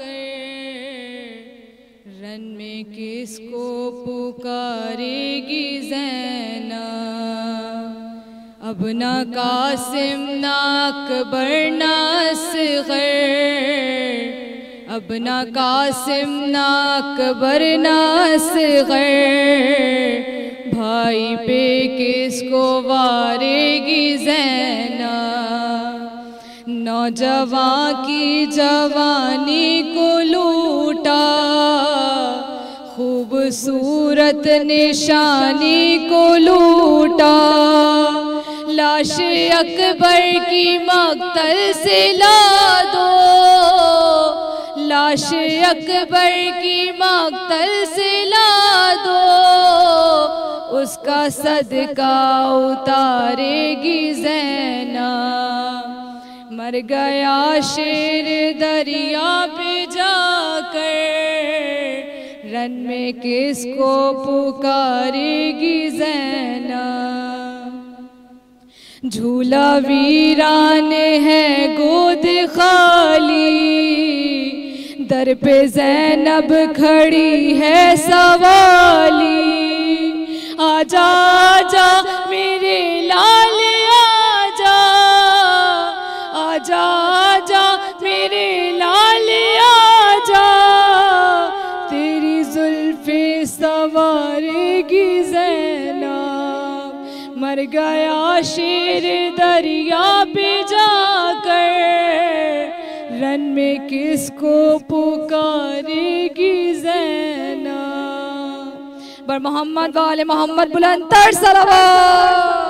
रन में किसको पुकारेगी ज़ैना, अब ना कासिम ना अकबर ना असग़र, अब ना कासिम ना अकबर ना असग़र, भाई पे किसको वारेगी ज़ैना। नौजवान की जवानी को लूटा, खूबसूरत निशानी को लूटा, लाश अकबर की मक़तल से ला दो, लाश अकबर की मक़तल से ला दो, उसका सदका उतारेगी ज़ैना। मर गया शेर दरिया पे जाकर, रन में किसको पुकारेगी ज़ैना। झूला वीरान है गोद खाली, दर पे ज़ैनब खड़ी है सवाली। आजा आजा मेरे लाल आजा, आजा आजा मेरे लाल आजा, तेरी जुल्फे सवारेगी ज़ैनब। मर गया शेर दरिया पे जाकर, रन में किसको पुकारेगी ज़ैनब। बर मोहम्मद वाले मोहम्मद बुलंद तर सलावत।